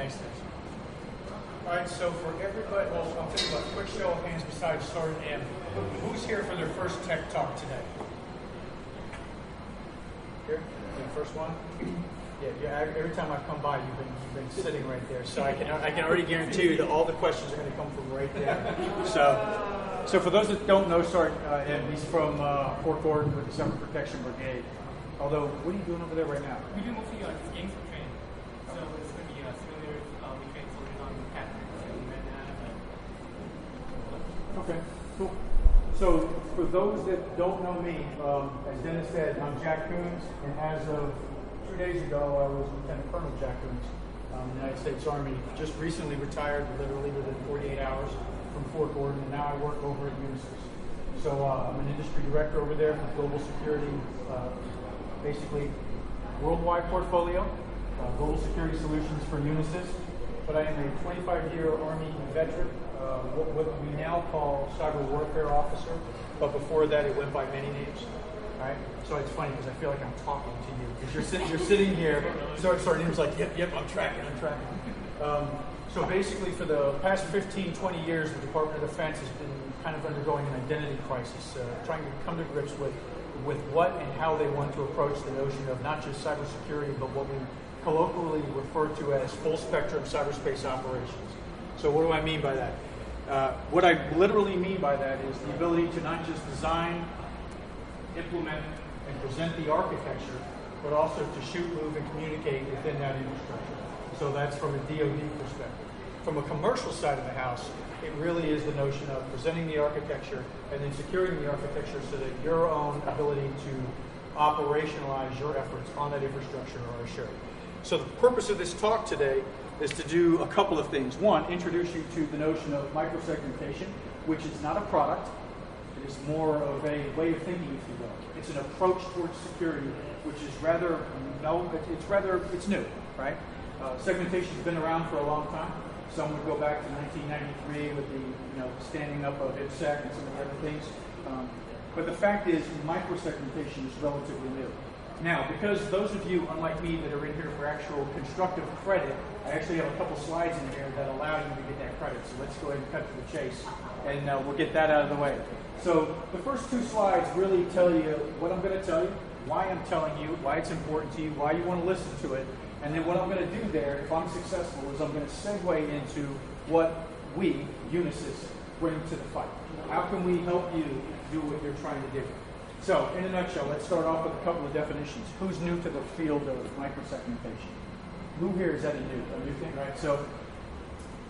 Thanks, Steve. All right, so for everybody, well, I'm thinking about a quick show of hands besides Sergeant M. Who's here for their first Tech Talk today? Here? The first one? Yeah, every time I've come by, you've been sitting right there. So I can already guarantee you that all the questions are going to come from right there. So for those that don't know Sergeant M, he's from Fort Gordon with the Summer Protection Brigade. Although, what are you doing over there right now? We do mostly games for training. So it's going to be simulators. We train soldiers on cat and Okay, cool. So for those that don't know me, as Dennis said, I'm Jack Koons, and as of 2 days ago, I was Lieutenant Colonel Jack Koons in the United States Army. Just recently retired, literally within 48 hours from Fort Gordon, and now I work over at Unisys. So I'm an industry director over there for global security, basically worldwide portfolio, global security solutions for Unisys. But I am a 25-year Army veteran, what we now call cyber warfare officer. But before that, it went by many names. All right. So it's funny because I feel like I'm talking to you because you're sitting here. Sergeant M's like, yep, I'm tracking. So basically, for the past 15, 20 years, the Department of Defense has been kind of undergoing an identity crisis, trying to come to grips with what and how they want to approach the notion of not just cybersecurity, but what we colloquially refer to as full spectrum cyberspace operations. So what do I mean by that? What I literally mean by that is the ability to not just design, implement, and present the architecture, but also to shoot, move, and communicate within that infrastructure. So that's from a DoD perspective. From a commercial side of the house, it really is the notion of presenting the architecture and then securing the architecture so that your own ability to operationalize your efforts on that infrastructure are assured. So the purpose of this talk today is to do a couple of things. One, introduce you to the notion of microsegmentation, which is not a product. It is more of a way of thinking, if you will. It's an approach towards security, which is it's new, right? Segmentation's been around for a long time. Some would go back to 1993 with the standing up of Afcea and some of the other things. But the fact is, microsegmentation is relatively new. Now, because those of you, unlike me, that are in here for actual constructive credit, I actually have a couple slides in here that allow you to get that credit. So let's go ahead and cut to the chase, and we'll get that out of the way. So the first two slides really tell you what I'm going to tell you, why I'm telling you, why it's important to you, why you want to listen to it, and then what I'm going to do there, if I'm successful, is I'm going to segue into what we, Unisys, bring to the fight. How can we help you do what you're trying to do? So, in a nutshell, let's start off with a couple of definitions. Who's new to the field of microsegmentation? Who here is that a new thing, right? So,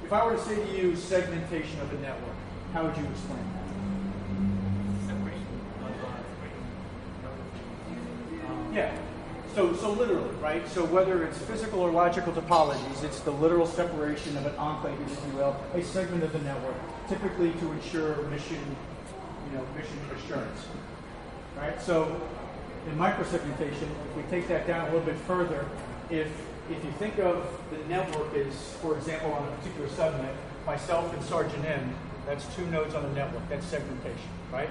if I were to say to you segmentation of a network, how would you explain that? Yeah. So literally, right? So whether it's physical or logical topologies, it's the literal separation of an enclave, if you will, a segment of the network, typically to ensure mission assurance. Right? So in microsegmentation, if we take that down a little bit further, if you think of the network as, for example, on a particular subnet, myself and Sergeant M, that's two nodes on the network. That's segmentation, right?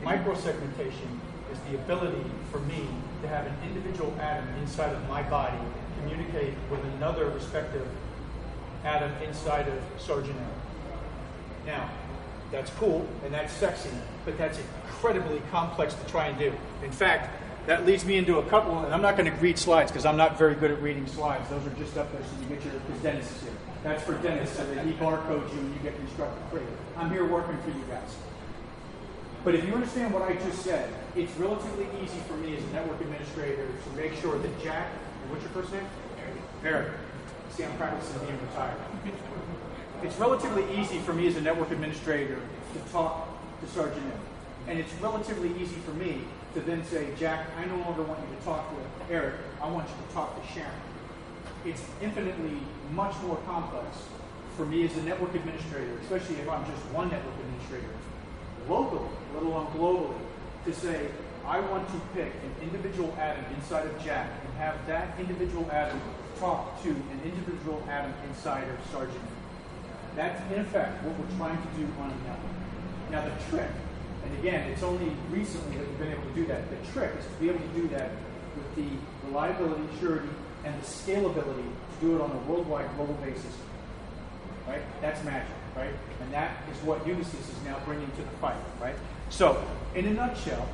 Microsegmentation is the ability for me to have an individual atom inside of my body communicate with another respective atom inside of Sergeant M. Now, that's cool and that's sexy, but that's incredibly complex to try and do. In fact, that leads me into a couple, and I'm not going to read slides because I'm not very good at reading slides. Those are just up there so you get because Dennis is here. That's for Dennis so that he barcodes you and you get constructed free. I'm here working for you guys. But if you understand what I just said, it's relatively easy for me as a network administrator to make sure that Jack, what's your first name? Eric. See, I'm practicing being retired. It's relatively easy for me as a network administrator to talk to Sergeant M. And it's relatively easy for me to then say, Jack, I no longer want you to talk with Eric, I want you to talk to Sharon. It's infinitely much more complex for me as a network administrator, especially if I'm just one network administrator, locally, let alone globally, to say, I want to pick an individual atom inside of Jack and have that individual atom talk to an individual atom inside of Sergeant M. That's, in effect, what we're trying to do on a network. Now, the trick, and again, it's only recently that we've been able to do that, the trick is to be able to do that with the reliability, surety, and the scalability to do it on a worldwide, global basis. Right? That's magic, right? And that is what Unisys is now bringing to the fight, right? So, in a nutshell,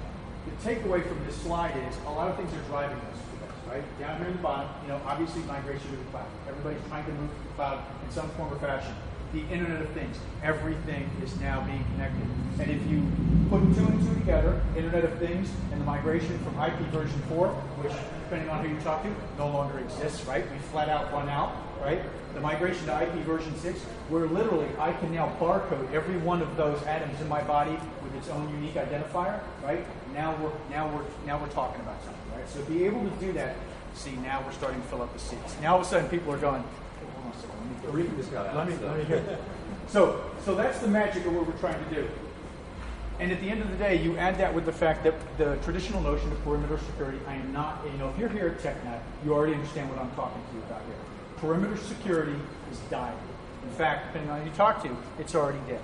the takeaway from this slide is a lot of things are driving us to this, right? Down here in the bottom, obviously migration to the cloud. Everybody's trying to move to the cloud in some form or fashion. The Internet of Things, everything is now being connected. And if you put 2 and 2 together, Internet of Things and the migration from IP version 4, which, depending on who you talk to, no longer exists, right? We flat out run out, right? The migration to IP version 6, where literally I can now barcode every one of those atoms in my body with its own unique identifier, right? Now we're talking about something, right? So to be able to do that, see, now we're starting to fill up the seats. Now all of a sudden people are going, hold on a second, let me hear it. So that's the magic of what we're trying to do. And at the end of the day, you add that with the fact that the traditional notion of perimeter security, I am not, if you're here at TechNet, you already understand what I'm talking to you about here. Perimeter security is dying. In fact, depending on who you talk to, it's already dead.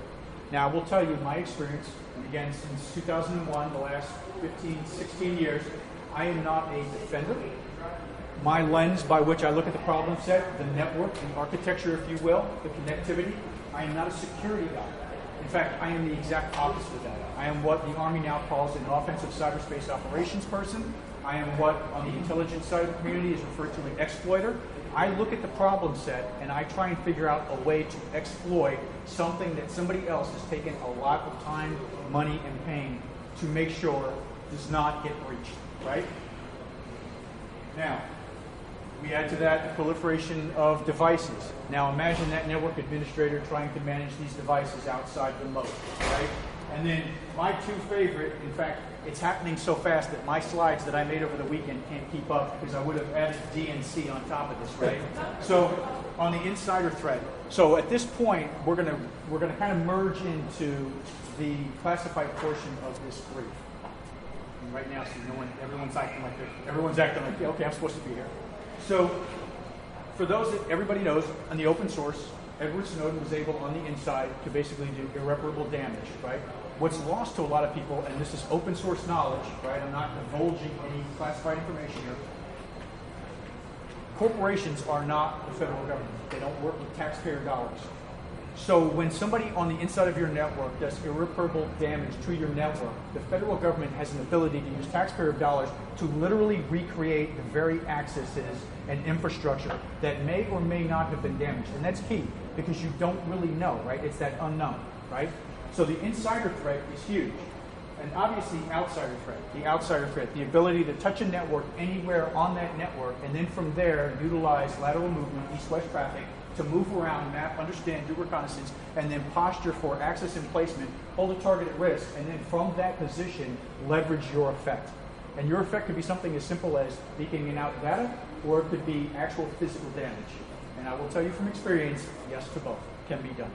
Now, I will tell you my experience, and again, since 2001, the last 15, 16 years, I am not a defender. My lens by which I look at the problem set, the network, the architecture, if you will, the connectivity, I am not a security guy. In fact, I am the exact opposite of that. I am what the Army now calls an offensive cyberspace operations person. I am what, on the intelligence side of the community, is referred to an exploiter. I look at the problem set and I try and figure out a way to exploit something that somebody else has taken a lot of time, money, and pain to make sure does not get breached, right? Now, we add to that the proliferation of devices. Now imagine that network administrator trying to manage these devices outside the moat, right? And then my 2 favorite, in fact, it's happening so fast that my slides that I made over the weekend can't keep up because I would have added DNC on top of this, right? So on the insider threat. So at this point, we're gonna kind of merge into the classified portion of this brief. And right now, see, everyone's acting like, okay, I'm supposed to be here. So for those that everybody knows, on the open source, Edward Snowden was able on the inside to basically do irreparable damage, right? What's lost to a lot of people, and this is open source knowledge, right? I'm not divulging any classified information here. Corporations are not the federal government. They don't work with taxpayer dollars. So when somebody on the inside of your network does irreparable damage to your network, the federal government has an ability to use taxpayer dollars to literally recreate the very accesses and infrastructure that may or may not have been damaged. And that's key, because you don't really know, right? It's that unknown, right? So the insider threat is huge. And obviously outsider threat, the ability to touch a network anywhere on that network, and then from there utilize lateral movement, east-west traffic, to move around, map, understand, do reconnaissance, and then posture for access and placement, hold a target at risk, and then from that position, leverage your effect. And your effect could be something as simple as beaking out data, or it could be actual physical damage. And I will tell you from experience, yes to both can be done,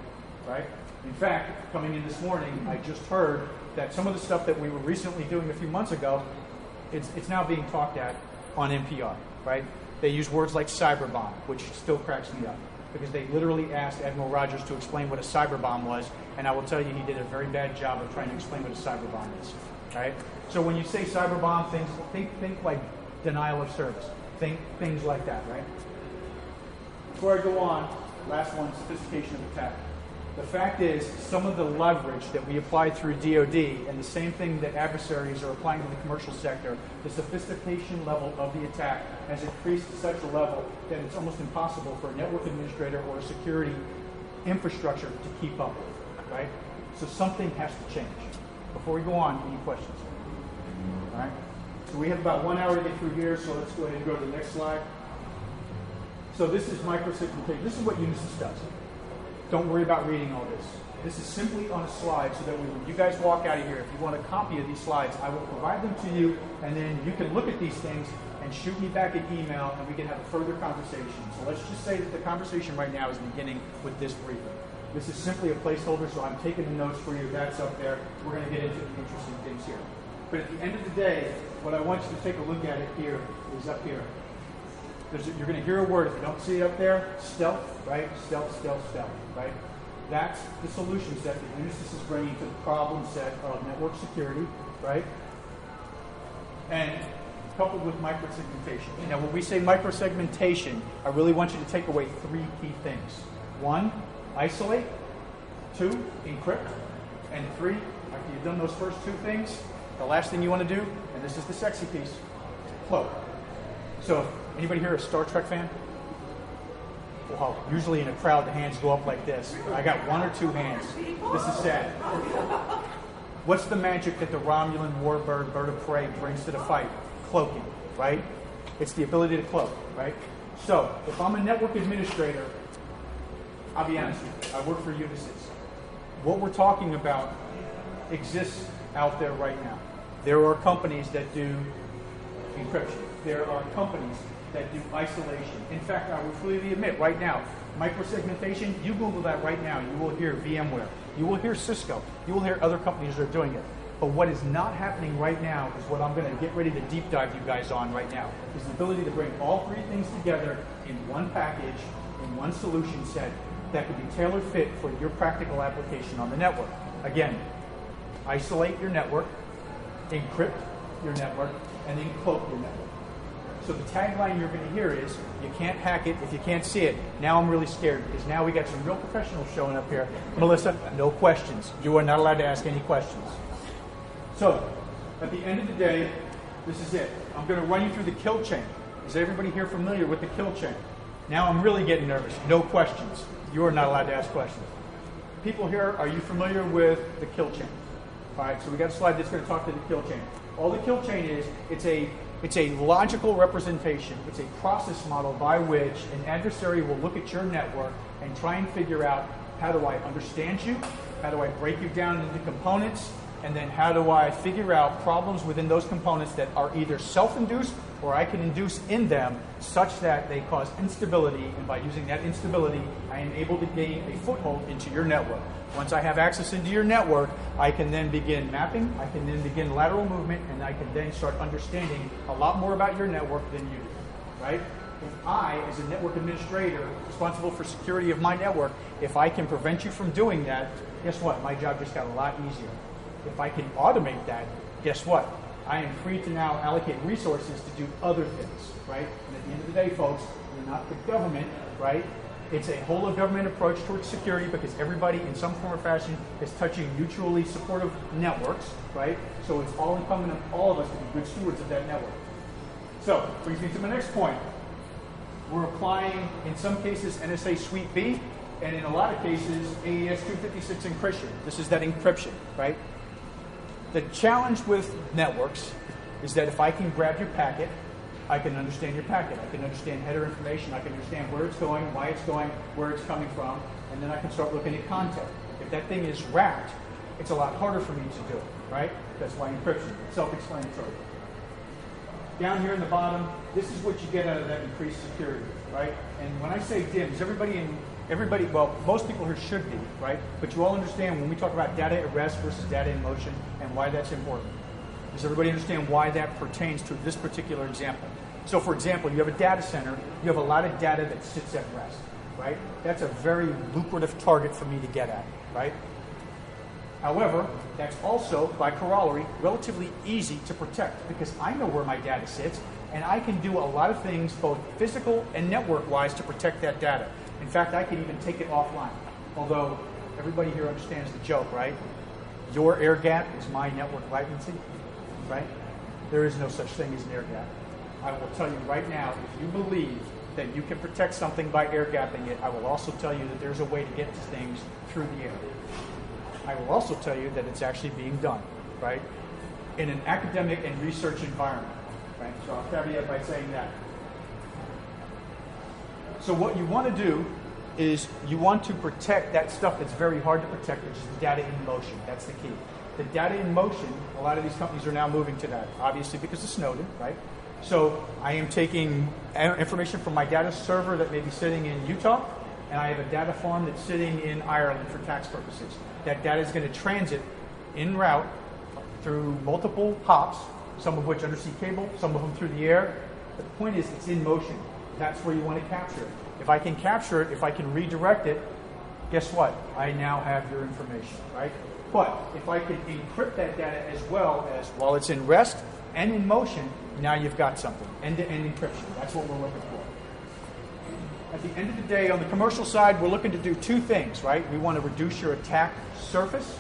right? In fact, coming in this morning, I just heard that some of the stuff that we were recently doing a few months ago, it's now being talked at on NPR, right? They use words like cyber bomb, which still cracks me up, because they literally asked Admiral Rogers to explain what a cyber bomb was, and I will tell you he did a very bad job of trying to explain what a cyber bomb is, right? So when you say cyber bomb, think like denial of service. Think things like that, right? Before I go on, last one, sophistication of attack. The fact is, some of the leverage that we apply through DoD, and the same thing that adversaries are applying to the commercial sector, the sophistication level of the attack has increased to such a level that it's almost impossible for a network administrator or a security infrastructure to keep up with, right? So something has to change. Before we go on, any questions? All right? So we have about 1 hour to get through here, so let's go ahead and go to the next slide. So this is micro-segmentation. This is what Unisys does. Don't worry about reading all this. This is simply on a slide so that when you guys walk out of here, if you want a copy of these slides, I will provide them to you, and then you can look at these things and shoot me back an email, and we can have a further conversation. So let's just say that the conversation right now is beginning with this briefing. This is simply a placeholder, so I'm taking the notes for you. That's up there. We're going to get into the interesting things here. But at the end of the day, what I want you to take a look at it here is up here. You're going to hear a word. If you don't see it up there, stealth, right? Stealth, right? That's the solution set that Unisys is bringing to the problem set of network security, right? And coupled with micro-segmentation. Now, when we say micro-segmentation, I really want you to take away 3 key things. 1, isolate. 2, encrypt. And 3, after you've done those first 2 things, the last thing you want to do, and this is the sexy piece, cloak. So, anybody here a Star Trek fan? Well, usually in a crowd, the hands go up like this. I got 1 or 2 hands. This is sad. What's the magic that the Romulan warbird, bird of prey, brings to the fight? Cloaking, right? It's the ability to cloak, right? So, if I'm a network administrator, I'll be honest with you, I work for Unisys. What we're talking about exists out there right now. There are companies that do encryption. There are companies that do isolation. In fact, I will freely admit right now, microsegmentation, you Google that right now, you will hear VMware, you will hear Cisco, you will hear other companies that are doing it. But what is not happening right now is what I'm going to get ready to deep dive you guys on right now, is the ability to bring all 3 things together in one package, in one solution set that could be tailor fit for your practical application on the network. Again, isolate your network, encrypt your network, and then cloak your network. So the tagline you're going to hear is, you can't hack it if you can't see it. Now I'm really scared because now we got some real professionals showing up here. Melissa, no questions. You are not allowed to ask any questions. So, at the end of the day, this is it. I'm going to run you through the kill chain. Is everybody here familiar with the kill chain? Now I'm really getting nervous. No questions. You are not allowed to ask questions. People here, are you familiar with the kill chain? All right, so we got a slide that's going to talk to the kill chain. All the kill chain is, it's a logical representation. It's a process model by which an adversary will look at your network and try and figure out, how do I understand you? How do I break you down into components? And then how do I figure out problems within those components that are either self-induced or I can induce in them such that they cause instability, and by using that instability, I am able to gain a foothold into your network. Once I have access into your network, I can then begin mapping, I can then begin lateral movement, and I can then start understanding a lot more about your network than you do, right? If I, as a network administrator, responsible for security of my network, if I can prevent you from doing that, guess what? My job just got a lot easier. If I can automate that, guess what? I am free to now allocate resources to do other things, right? And at the end of the day, folks, we're not the government, right? It's a whole of government approach towards security because everybody in some form or fashion is touching mutually supportive networks, right? So it's all incumbent on all of us to be good stewards of that network. So, brings me to my next point. We're applying, in some cases, NSA Suite B, and in a lot of cases, AES 256 encryption. This is that encryption, right? The challenge with networks is that if I can grab your packet, I can understand your packet. I can understand header information. I can understand where it's going, why it's going, where it's coming from, and then I can start looking at content. If that thing is wrapped, it's a lot harder for me to do it, right? That's why encryption, self-explanatory. Down here in the bottom, this is what you get out of that increased security, right? And when I say DIMS, everybody, well, most people here should be, right? But you all understand when we talk about data at rest versus data in motion and why that's important. Does everybody understand why that pertains to this particular example? So, for example, you have a data center, you have a lot of data that sits at rest, right? That's a very lucrative target for me to get at, right? However, that's also, by corollary, relatively easy to protect because I know where my data sits and I can do a lot of things, both physical and network-wise, to protect that data. In fact, I can even take it offline. Although, everybody here understands the joke, right? Your air gap is my network latency, right? There is no such thing as an air gap. I will tell you right now, if you believe that you can protect something by air gapping it, I will also tell you that there's a way to get to things through the air. I will also tell you that it's actually being done, right? In an academic and research environment, right? So I'll caveat by saying that. So what you want to do is you want to protect that stuff that's very hard to protect, which is the data in motion. That's the key. The data in motion, a lot of these companies are now moving to that, obviously because of Snowden, right? So I am taking information from my data server that may be sitting in Utah, and I have a data farm that's sitting in Ireland for tax purposes. That data is going to transit en route through multiple hops, some of which undersea cable, some of them through the air. But the point is, it's in motion. That's where you want to capture it. If I can capture it, if I can redirect it, guess what? I now have your information, right? But if I can encrypt that data as well as while it's in rest and in motion, now you've got something. End-to-end encryption. That's what we're looking for. At the end of the day, on the commercial side, we're looking to do two things, right? We want to reduce your attack surface,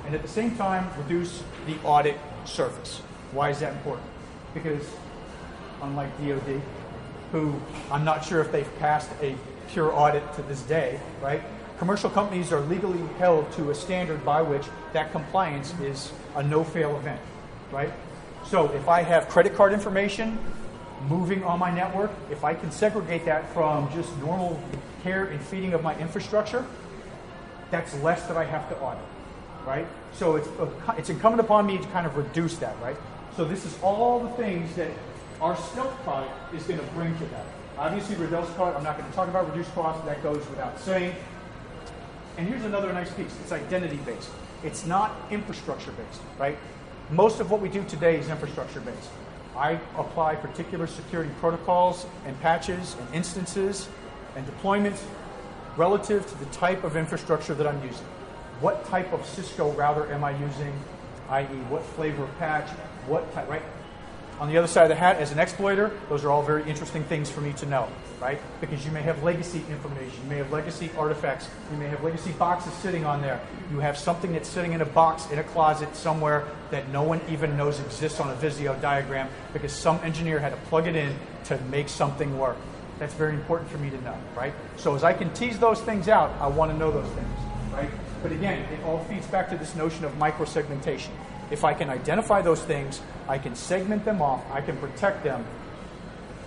and at the same time, reduce the audit surface. Why is that important? Because unlike DoD, who I'm not sure if they've passed a pure audit to this day, right? Commercial companies are legally held to a standard by which that compliance is a no-fail event, right? So if I have credit card information moving on my network, if I can segregate that from just normal care and feeding of my infrastructure, that's less that I have to audit, right? So it's incumbent upon me to kind of reduce that, right? So this is all the things that our stealth product is going to bring to that. Obviously, reduced cost, I'm not going to talk about reduced cost, that goes without saying. And here's another nice piece, it's identity-based. It's not infrastructure-based, right? Most of what we do today is infrastructure-based. I apply particular security protocols and patches and instances and deployments relative to the type of infrastructure that I'm using. What type of Cisco router am I using, i.e. what flavor of patch, what type, right? On the other side of the hat, as an exploiter, those are all very interesting things for me to know, right? Because you may have legacy information, you may have legacy artifacts, you may have legacy boxes sitting on there. You have something that's sitting in a box in a closet somewhere that no one even knows exists on a Visio diagram because some engineer had to plug it in to make something work. That's very important for me to know, right? So as I can tease those things out, I want to know those things, right? But again, it all feeds back to this notion of micro-segmentation. If I can identify those things, I can segment them off, I can protect them,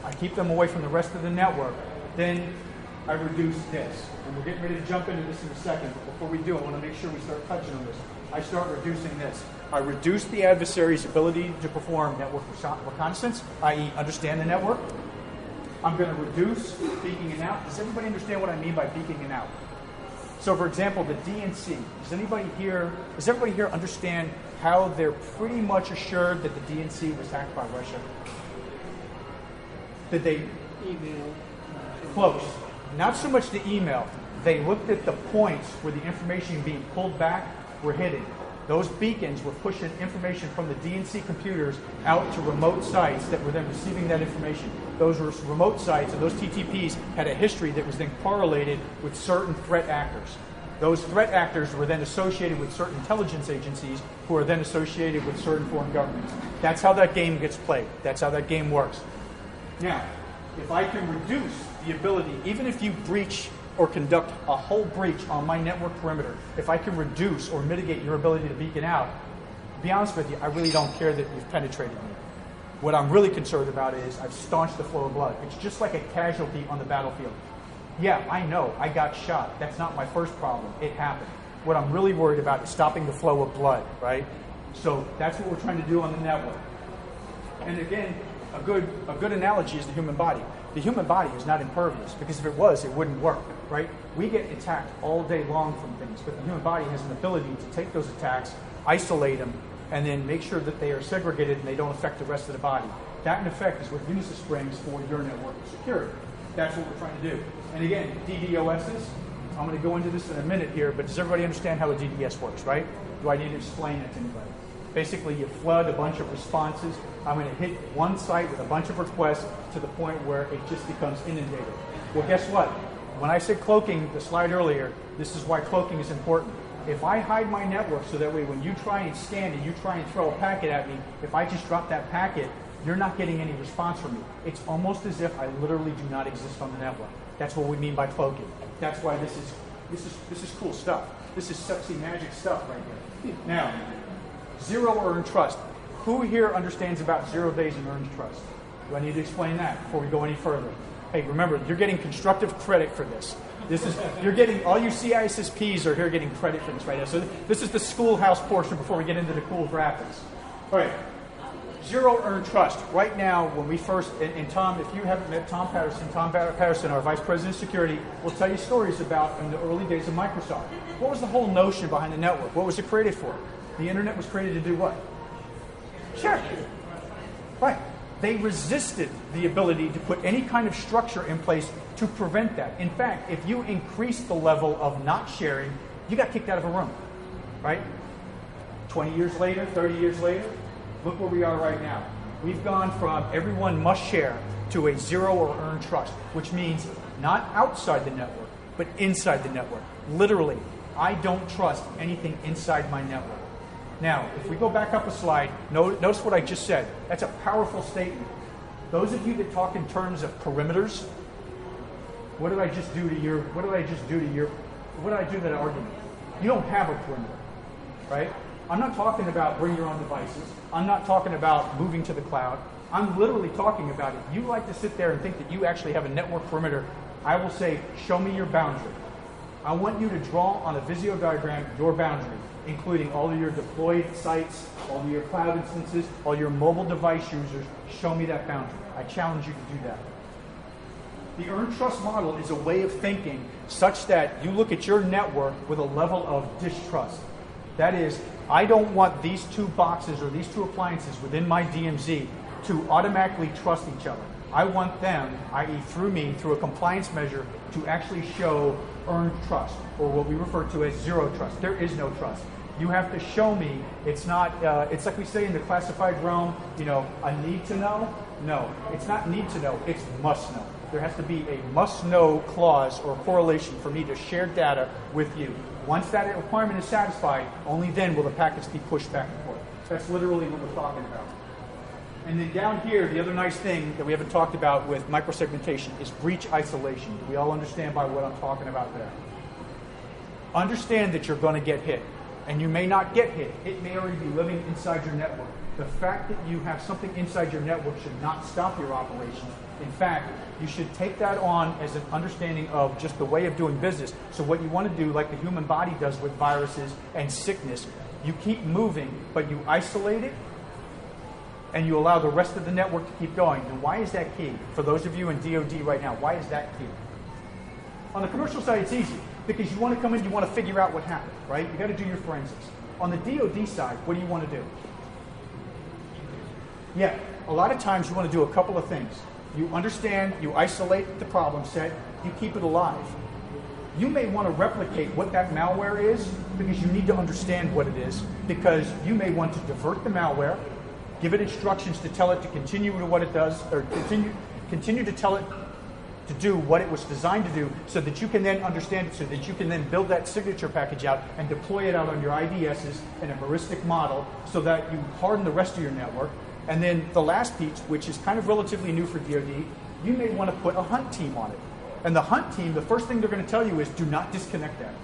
I keep them away from the rest of the network, then I reduce this. And we're getting ready to jump into this in a second, but before we do, I want to make sure we start touching on this. I start reducing this. I reduce the adversary's ability to perform network reconnaissance, i.e. understand the network. I'm going to reduce beaking and out. Does everybody understand what I mean by beaking and out? So for example, the DNC, does everybody here understand how they're pretty much assured that the DNC was hacked by Russia? Did they email? Close. Not so much the email. They looked at the points where the information being pulled back were hidden. Those beacons were pushing information from the DNC computers out to remote sites that were then receiving that information. Those remote sites and those TTPs had a history that was then correlated with certain threat actors. Those threat actors were then associated with certain intelligence agencies who are then associated with certain foreign governments. That's how that game gets played. That's how that game works. Now, if I can reduce the ability, even if you breach or conduct a whole breach on my network perimeter, if I can reduce or mitigate your ability to beacon out, to be honest with you, I really don't care that you've penetrated me. What I'm really concerned about is I've staunched the flow of blood. It's just like a casualty on the battlefield. Yeah, I know, I got shot. That's not my first problem. It happened. What I'm really worried about is stopping the flow of blood, right? So that's what we're trying to do on the network. And again, a good analogy is the human body. The human body is not impervious, because if it was, it wouldn't work, right? We get attacked all day long from things, but the human body has an ability to take those attacks, isolate them, and then make sure that they are segregated and they don't affect the rest of the body. That, in effect, is what Unisys brings for your network security. That's what we're trying to do. And again, DDoSs, I'm going to go into this in a minute here, but does everybody understand how a DDoS works, right? Do I need to explain it to anybody? Basically, you flood a bunch of responses. I'm going to hit one site with a bunch of requests to the point where it just becomes inundated. Well, guess what? When I said cloaking, the slide earlier, this is why cloaking is important. If I hide my network so that way when you try and scan and you try and throw a packet at me, if I just drop that packet, you're not getting any response from me. It's almost as if I literally do not exist on the network. That's what we mean by cloaking. That's why this is cool stuff. This is sexy magic stuff right here. Now, zero earned trust. Who here understands about 0 days in earned trust? Do I need to explain that before we go any further? Hey, remember, you're getting constructive credit for this. You're getting, all you CISSPs are here getting credit for this right now. So this is the schoolhouse portion before we get into the cool graphics. All right, zero earned trust. Right now, when we first, and Tom, if you haven't met Tom Patterson, our Vice President of Security, will tell you stories about in the early days of Microsoft. What was the whole notion behind the network? What was it created for? The internet was created to do what? Sure. Right. They resisted the ability to put any kind of structure in place to prevent that. In fact, if you increase the level of not sharing, you got kicked out of a room, right? 20 years later, 30 years later, look where we are right now. We've gone from everyone must share to a zero or earned trust, which means not outside the network, but inside the network. Literally, I don't trust anything inside my network. Now, if we go back up a slide, notice what I just said. That's a powerful statement. Those of you that talk in terms of perimeters, what did I do to that argument? You don't have a perimeter, right? I'm not talking about bring your own devices. I'm not talking about moving to the cloud. I'm literally talking about if you like to sit there and think that you actually have a network perimeter, I will say, show me your boundary. I want you to draw on a Visio diagram your boundary, including all of your deployed sites, all of your cloud instances, all your mobile device users. Show me that boundary. I challenge you to do that. The earned trust model is a way of thinking such that you look at your network with a level of distrust. That is, I don't want these two boxes or these two appliances within my DMZ to automatically trust each other. I want them, i.e. through me, through a compliance measure, to actually show earned trust, or what we refer to as zero trust. There is no trust. You have to show me. It's not, it's like we say in the classified realm, a need to know. No, it's not need to know, it's must know. There has to be a must know clause or correlation for me to share data with you. Once that requirement is satisfied, only then will the packets be pushed back and forth. That's literally what we're talking about. And then down here, the other nice thing that we haven't talked about with microsegmentation is breach isolation. We all understand by what I'm talking about there. Understand that you're going to get hit. And you may not get hit. It may already be living inside your network. The fact that you have something inside your network should not stop your operations. In fact, you should take that on as an understanding of just the way of doing business. So what you want to do, like the human body does with viruses and sickness, you keep moving, but you isolate it, and you allow the rest of the network to keep going. And why is that key? For those of you in DoD right now, why is that key? On the commercial side, it's easy, because you want to come in, you want to figure out what happened, right? You got to do your forensics. On the DoD side, what do you want to do? Yeah, a lot of times you want to do a couple of things. You understand, you isolate the problem set, you keep it alive. You may want to replicate what that malware is because you need to understand what it is, because you may want to divert the malware, give it instructions to tell it to continue to what it does, or continue to tell it to do what it was designed to do, so that you can then understand it, so that you can then build that signature package out and deploy it out on your IDSs in a heuristic model so that you harden the rest of your network. And then the last piece, which is kind of relatively new for DoD, you may want to put a hunt team on it. And the hunt team, the first thing they're going to tell you is do not disconnect that.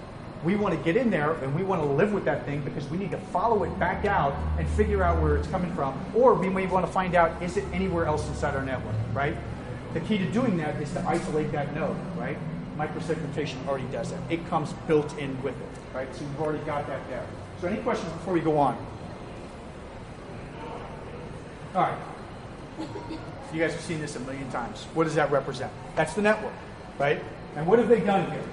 We want to get in there and we want to live with that thing because we need to follow it back out and figure out where it's coming from. Or we may want to find out, is it anywhere else inside our network, right? The key to doing that is to isolate that node, right? Microsegmentation already does that. It comes built in with it, right? So you've already got that there. So any questions before we go on? All right. You guys have seen this a million times. What does that represent? That's the network, right? And what have they done here?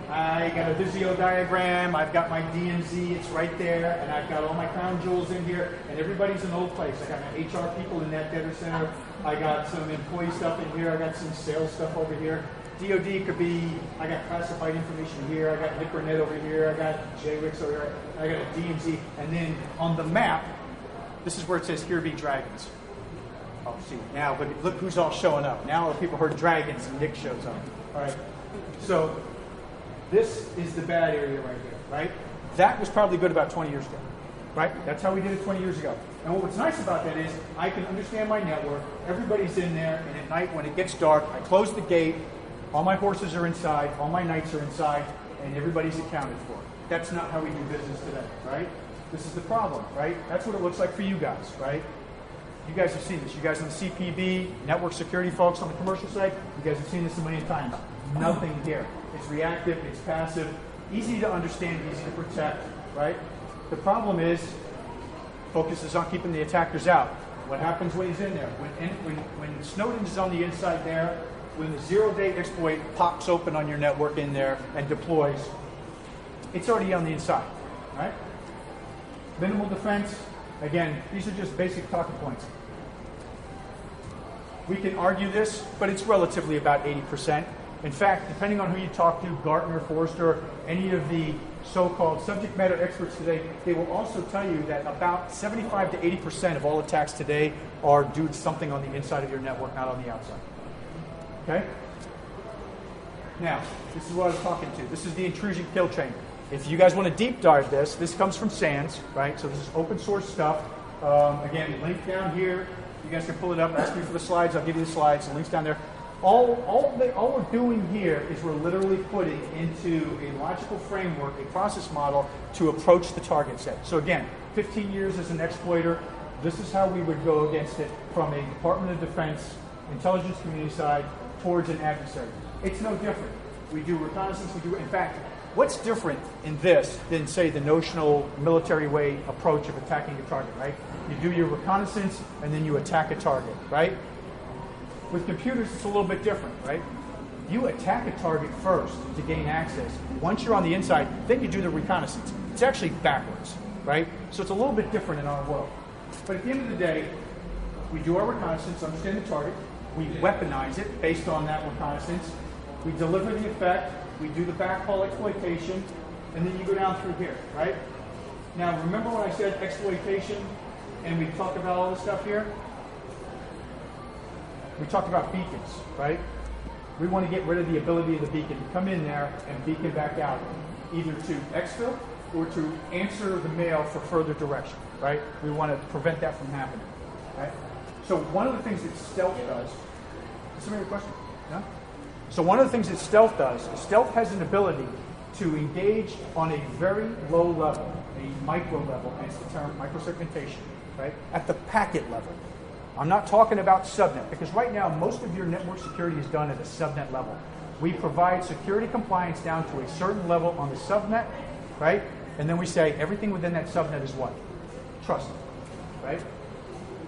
I got a Visio diagram, I've got my DMZ, it's right there, and I've got all my crown jewels in here, and everybody's in an old place. I got my HR people in that data center, I got some employee stuff in here, I got some sales stuff over here. DoD could be, I got classified information here, I got HIPRANet over here, I got JRIX over here, I got a DMZ, and then on the map, this is where it says, here be dragons. Oh, see, now look who's all showing up. Now the people heard dragons and Nick shows up. All right, so this is the bad area right here, right? That was probably good about 20 years ago, right? That's how we did it 20 years ago. And what's nice about that is I can understand my network, everybody's in there, and at night when it gets dark, I close the gate, all my horses are inside, all my knights are inside, and everybody's accounted for. That's not how we do business today, right? This is the problem, right? That's what it looks like for you guys, right? You guys have seen this. You guys on the CPB, network security folks on the commercial side, you guys have seen this a million times. Nothing here. It's reactive, it's passive, easy to understand, easy to protect, right? The problem is, focuses on keeping the attackers out. What happens when he's in there? When Snowden is on the inside there, when the zero-day exploit pops open on your network in there and deploys, it's already on the inside, right? Minimal defense, again, these are just basic talking points. We can argue this, but it's relatively about 80%. In fact, depending on who you talk to, Gartner, Forrester, any of the so-called subject matter experts today, they will also tell you that about 75 to 80% of all attacks today are due to something on the inside of your network, not on the outside. Okay? Now, this is what I was talking to. This is the intrusion kill chain. If you guys want to deep dive this comes from SANS, right? So this is open source stuff. Again, link down here. You guys can pull it up, ask me for the slides, I'll give you the slides, the link's down there. All we're doing here is we're literally putting into a logical framework, a process model to approach the target set. So again, 15 years as an exploiter, this is how we would go against it from a Department of Defense, intelligence community side, towards an adversary. It's no different. We do reconnaissance, in fact, what's different in this than, say, the notional military way approach of attacking a target, right? You do your reconnaissance, and then you attack a target, right? With computers, it's a little bit different, right? You attack a target first to gain access. Once you're on the inside, then you do the reconnaissance. It's actually backwards, right? So it's a little bit different in our world. But at the end of the day, we do our reconnaissance, understand the target, we weaponize it based on that reconnaissance, we deliver the effect, we do the backhaul exploitation, and then you go down through here, right? Now, remember when I said exploitation, and we talked about all this stuff here? We talked about beacons, right? We want to get rid of the ability of the beacon to come in there and beacon back out, either to exfil or to answer the mail for further direction, right? We want to prevent that from happening, right? So one of the things that stealth does, does somebody have a question? No? So one of the things that stealth does is stealth has an ability to engage on a very low level, a micro level, hence the term micro-segmentation, right? At the packet level. I'm not talking about subnet, because right now most of your network security is done at a subnet level. We provide security compliance down to a certain level on the subnet, right? And then we say everything within that subnet is what? Trusted, right?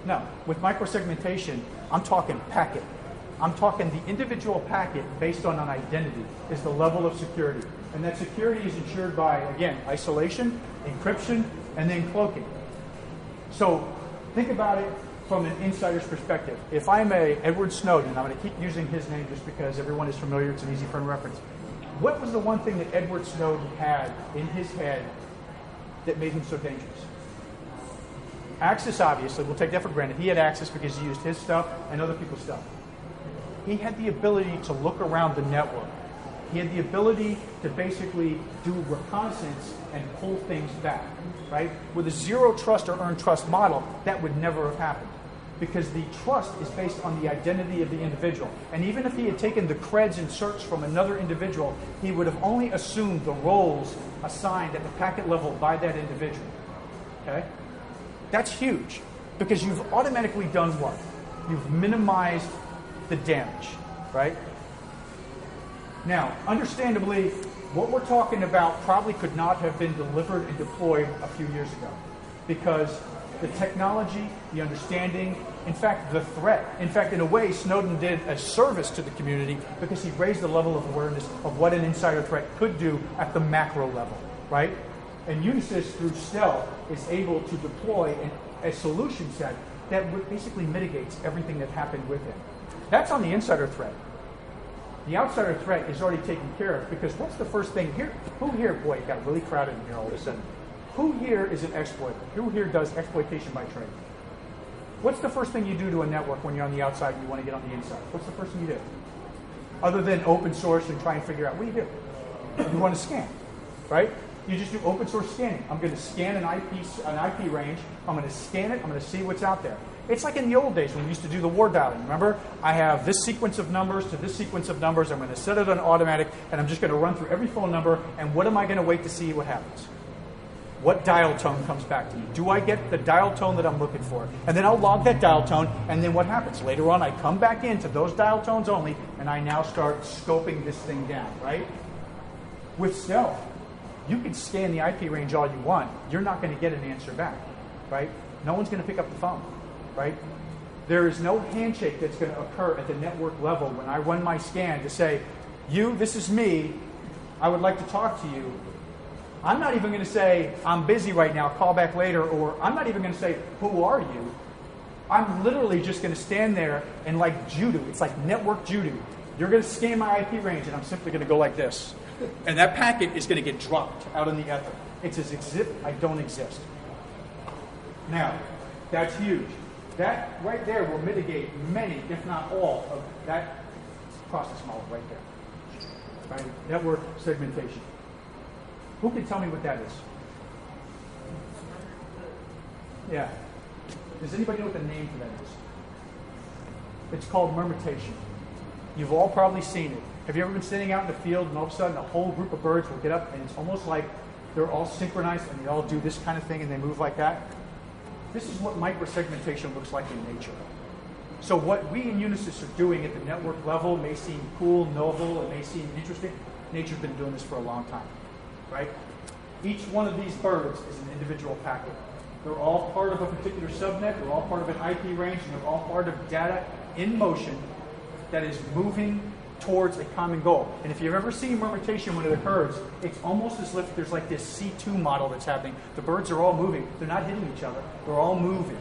Now, with microsegmentation, I'm talking packet. I'm talking the individual packet based on an identity is the level of security. And that security is ensured by, again, isolation, encryption, and then cloaking. So think about it from an insider's perspective. If I'm a Edward Snowden, and I'm going to keep using his name just because everyone is familiar, it's an easy frame of reference. What was the one thing that Edward Snowden had in his head that made him so dangerous? Access, obviously, we'll take that for granted. He had access because he used his stuff and other people's stuff. He had the ability to look around the network. He had the ability to basically do reconnaissance and pull things back, right? With a zero trust or earned trust model, that would never have happened, because the trust is based on the identity of the individual. And even if he had taken the creds and certs from another individual, he would have only assumed the roles assigned at the packet level by that individual, okay? That's huge, because you've automatically done what? You've minimized the damage, right? Now, understandably, what we're talking about probably could not have been delivered and deployed a few years ago, because the technology, the understanding, in fact, the threat. In fact, in a way, Snowden did a service to the community because he raised the level of awareness of what an insider threat could do at the macro level, right? And Unisys, through stealth, is able to deploy a solution set that basically mitigates everything that happened with him. That's on the insider threat. The outsider threat is already taken care of, because what's the first thing here? Who here, boy, it got really crowded in here all of a sudden. Who here is an exploiter? Who here does exploitation by trade? What's the first thing you do to a network when you're on the outside and you want to get on the inside? What's the first thing you do? Other than open source and try and figure out, what do? You want to scan, right? You just do open source scanning. I'm going to scan an IP range. I'm going to scan it. I'm going to see what's out there. It's like in the old days when we used to do the war dialing. Remember? I have this sequence of numbers to this sequence of numbers. I'm going to set it on automatic, and I'm just going to run through every phone number, and what am I going to wait to see what happens? What dial tone comes back to me? Do I get the dial tone that I'm looking for? And then I'll log that dial tone, and then what happens? Later on, I come back into those dial tones only, and I now start scoping this thing down, right? With stealth, you can scan the IP range all you want. You're not going to get an answer back, right? No one's going to pick up the phone, right? There is no handshake that's going to occur at the network level when I run my scan to say, you, this is me, I would like to talk to you. I'm not even going to say, I'm busy right now, call back later, or I'm not even going to say, who are you? I'm literally just going to stand there and like judo, it's like network judo. You're going to scan my IP range, and I'm simply going to go like this. And that packet is going to get dropped out in the ether. It's as if I don't exist. Now, that's huge. That right there will mitigate many, if not all, of that process model right there. Right? Network segmentation. Who can tell me what that is? Yeah. Does anybody know what the name for that is? It's called microsegmentation. You've all probably seen it. Have you ever been sitting out in the field and all of a sudden a whole group of birds will get up and it's almost like they're all synchronized and they all do this kind of thing and they move like that? This is what microsegmentation looks like in nature. So what we in Unisys are doing at the network level may seem cool, novel, it may seem interesting. Nature's been doing this for a long time, right? Each one of these birds is an individual packet. They're all part of a particular subnet, they're all part of an IP range, and they're all part of data in motion that is moving towards a common goal. And if you've ever seen microsegmentation when it occurs, it's almost as if there's like this C2 model that's happening. The birds are all moving. They're not hitting each other. They're all moving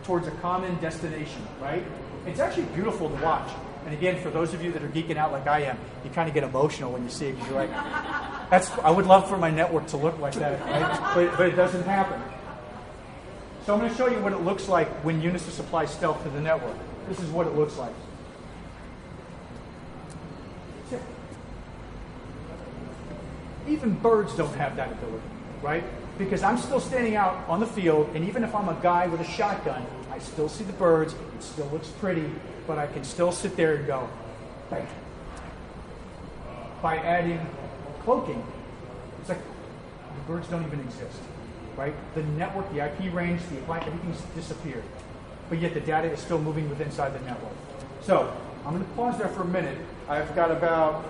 towards a common destination, right? It's actually beautiful to watch. And again, for those of you that are geeking out like I am, you kind of get emotional when you see it because you're like, I would love for my network to look like that, right? But it doesn't happen. So I'm going to show you what it looks like when Unisys applies stealth to the network. This is what it looks like. Even birds don't have that ability, right? Because I'm still standing out on the field, and even if I'm a guy with a shotgun, I still see the birds, it still looks pretty, but I can still sit there and go, bang. By adding cloaking, it's like the birds don't even exist, right? The network, the IP range, the apply, everything's disappeared. But yet the data is still moving within inside the network. So I'm going to pause there for a minute. I've got about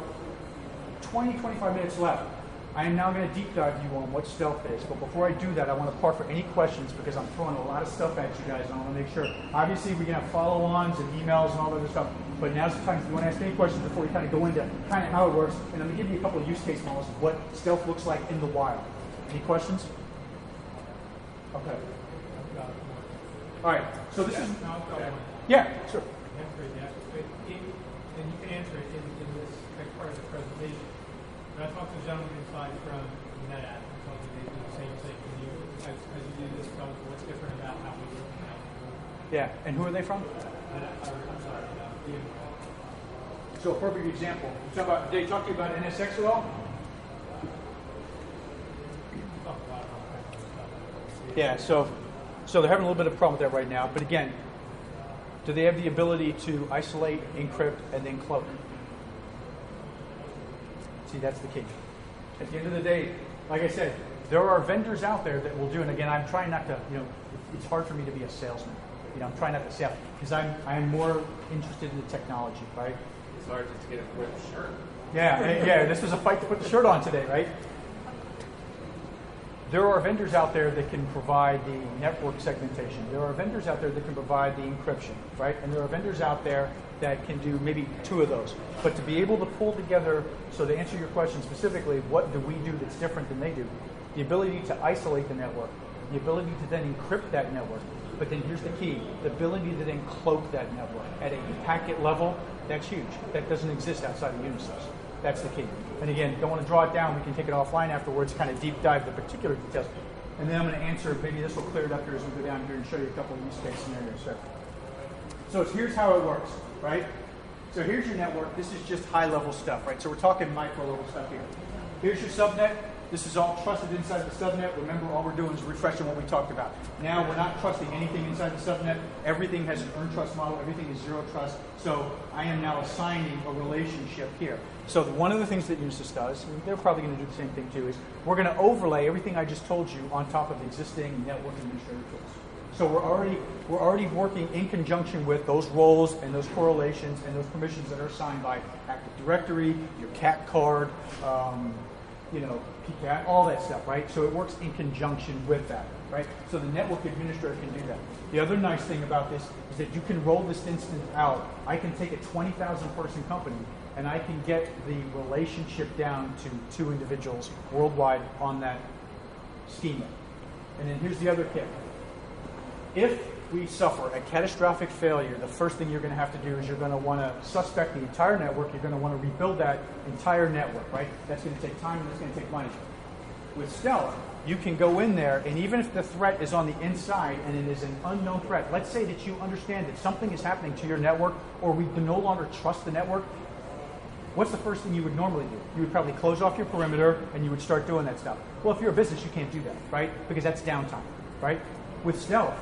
20, 25 minutes left. I am now going to deep dive you on what stealth is. But before I do that, I want to park for any questions because I'm throwing a lot of stuff at you guys. And I want to make sure. Obviously, we can have follow-ons and emails and all that other stuff. But now's the time if you want to ask any questions before we kind of go into kind of how it works. And I'm going to give you a couple of use case models of what stealth looks like in the wild. Any questions? Okay. All right. So this is. Yeah, sure. And you can answer it in this next part of the presentation. When I talked to a gentleman inside from NetApp, he told me they do the same thing. Can you, as you do this, tell me what's different about how we do it? Yeah, and who are they from? I'm sorry, So a perfect example. Did they talk to you about NSX at all? Yeah, so they're having a little bit of a problem with that right now. But again, do they have the ability to isolate, encrypt, and then cloak? See, that's the key. At the end of the day, like I said, there are vendors out there that will do, and again, I'm trying not to, it's hard for me to be a salesman. I'm trying not to sell, because I'm more interested in the technology, right? It's hard just to get a ripped shirt. Yeah, this was a fight to put the shirt on today, right? There are vendors out there that can provide the network segmentation. There are vendors out there that can provide the encryption, right? And there are vendors out there that can do maybe two of those. But to be able to pull together, so to answer your question specifically, what do we do that's different than they do? The ability to isolate the network, the ability to then encrypt that network. But then here's the key, the ability to then cloak that network. At a packet level, that's huge. That doesn't exist outside of Unisys. That's the key. And again, don't want to draw it down. We can take it offline afterwards, kind of deep dive the particular details. And then I'm going to answer, maybe this will clear it up here as we go down here and show you a couple of use case scenarios. So here's how it works, right? So here's your network. This is just high-level stuff, right? So we're talking micro-level stuff here. Here's your subnet. This is all trusted inside the subnet. Remember, all we're doing is refreshing what we talked about. Now we're not trusting anything inside the subnet. Everything has an earned trust model. Everything is zero trust. So I am now assigning a relationship here. So one of the things that Unisys does, and they're probably going to do the same thing too, is we're going to overlay everything I just told you on top of existing network administrator tools. So we're already working in conjunction with those roles and those correlations and those permissions that are assigned by Active Directory, your CAT card, PCAT, all that stuff, right? So it works in conjunction with that, right? So the network administrator can do that. The other nice thing about this is that you can roll this instance out. I can take a 20,000 person company and I can get the relationship down to 2 individuals worldwide on that schema. And then here's the other kick. If we suffer a catastrophic failure, the first thing you're going to have to do is you're going to want to suspect the entire network. You're going to want to rebuild that entire network, right? That's going to take time and that's going to take money. With stealth, you can go in there, and even if the threat is on the inside and it is an unknown threat, let's say that you understand that something is happening to your network, or we no longer trust the network, what's the first thing you would normally do? You would probably close off your perimeter and you would start doing that stuff. Well, if you're a business, you can't do that, right? Because that's downtime, right? With stealth,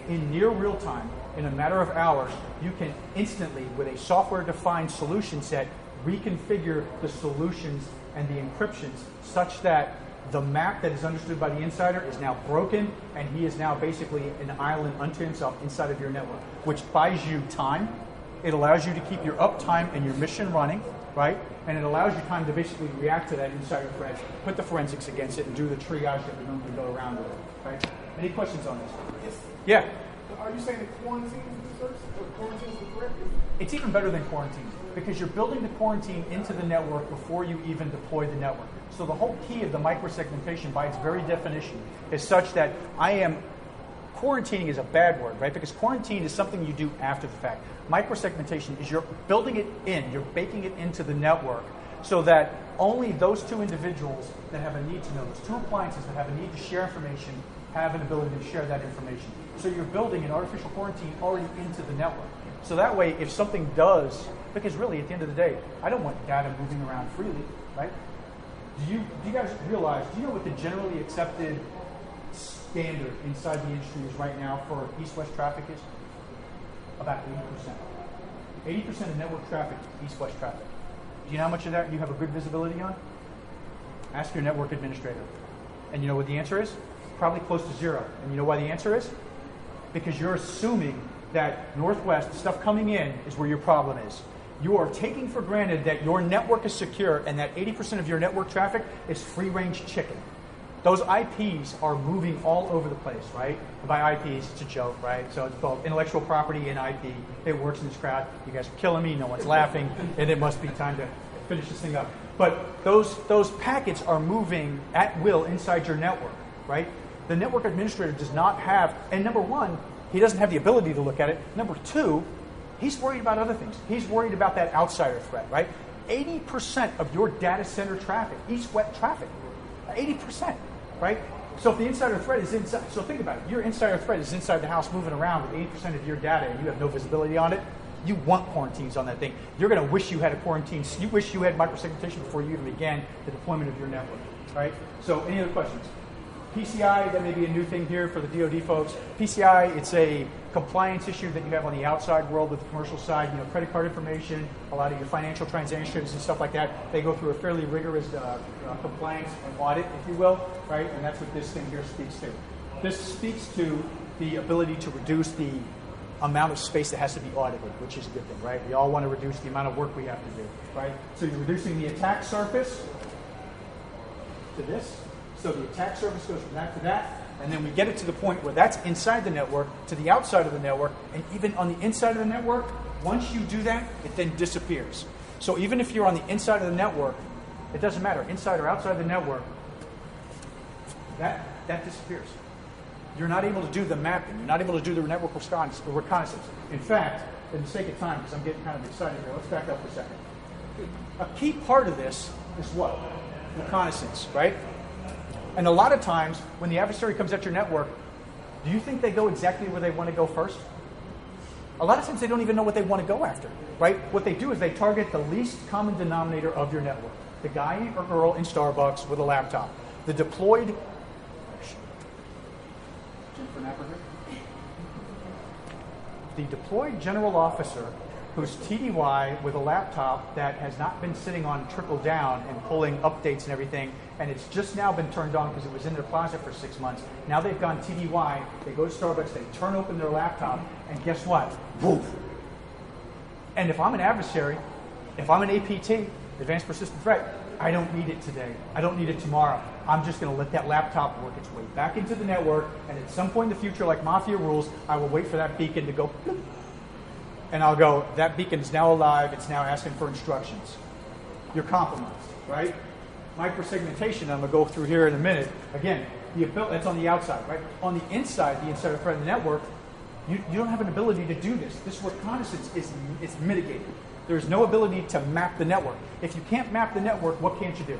in near real time, in a matter of hours, you can instantly, with a software-defined solution set, reconfigure the solutions and the encryptions such that the map that is understood by the insider is now broken, and he is now basically an island unto himself inside of your network, which buys you time. It allows you to keep your uptime and your mission running, right? And it allows you time to basically react to that insider threat, put the forensics against it, and do the triage that we normally go around with it, right? Any questions on this? Yes. Yeah. Are you saying that quarantine is the search? Or quarantine is the threat? It's even better than quarantine because you're building the quarantine into the network before you even deploy the network. So the whole key of the microsegmentation, by its very definition, is such that quarantining is a bad word, right? Because quarantine is something you do after the fact. Microsegmentation is you're building it in, you're baking it into the network so that only those two individuals that have a need to know, those two appliances that have a need to share information, have an ability to share that information. So you're building an artificial quarantine already into the network. So that way, if something does, because really at the end of the day, I don't want data moving around freely, right? Do you guys realize, do you know what the generally accepted standard inside the industry is right now for east-west traffic is? About 80%. 80% of network traffic is east-west traffic. Do you know how much of that you have a good visibility on? Ask your network administrator. And you know what the answer is? Probably close to zero. And you know why the answer is? Because you're assuming that northwest, stuff coming in, is where your problem is. You are taking for granted that your network is secure and that 80% of your network traffic is free-range chicken. Those IPs are moving all over the place, right? And by IPs, it's a joke, right? So it's called intellectual property and IP. It works in this crowd. You guys are killing me. No one's laughing. And it must be time to finish this thing up. But those packets are moving at will inside your network, right? The network administrator does not have, and number one, he doesn't have the ability to look at it. Number two, he's worried about other things. He's worried about that outsider threat, right? 80% of your data center traffic, east-west traffic, 80%, right? So if the insider threat is inside, so think about it. Your insider threat is inside the house moving around with 80% of your data and you have no visibility on it. You want quarantines on that thing. You're going to wish you had a quarantine. You wish you had microsegmentation before you even began the deployment of your network, right? So any other questions? PCI, that may be a new thing here for the DoD folks. PCI, it's a compliance issue that you have on the outside world with the commercial side. You know, credit card information, a lot of your financial transactions and stuff like that. They go through a fairly rigorous compliance and audit, if you will, right? And that's what this thing here speaks to. This speaks to the ability to reduce the amount of space that has to be audited, which is a good thing, right? We all want to reduce the amount of work we have to do, right? So you're reducing the attack surface to this. So the attack surface goes from that to that, and then we get it to the point where that's inside the network to the outside of the network, and even on the inside of the network, once you do that, it then disappears. So even if you're on the inside of the network, it doesn't matter, inside or outside the network, that disappears. You're not able to do the mapping. You're not able to do the network reconnaissance. In fact, in the sake of time, because I'm getting kind of excited here, let's back up for a second. A key part of this is what? Reconnaissance, right? And a lot of times, when the adversary comes at your network, do you think they go exactly where they want to go first? A lot of times they don't even know what they want to go after, right? What they do is they target the least common denominator of your network. The guy or girl in Starbucks with a laptop. The deployed... The deployed general officer who's TDY with a laptop that has not been sitting on trickle down and pulling updates and everything, and it's just now been turned on because it was in their closet for 6 months. Now they've gone TDY, they go to Starbucks, they turn open their laptop, and guess what? Woof. And if I'm an adversary, if I'm an APT, Advanced Persistent Threat, I don't need it today. I don't need it tomorrow. I'm just going to let that laptop work its way back into the network, and at some point in the future, like Mafia rules, I will wait for that beacon to go bloop, and I'll go, that beacon is now alive, it's now asking for instructions. You're compromised, right? Microsegmentation, I'm going to go through here in a minute. Again, that's on the outside, right? On the inside, the insider threat of the network, You don't have an ability to do this. This reconnaissance is mitigated. There's no ability to map the network. If you can't map the network, what can't you do?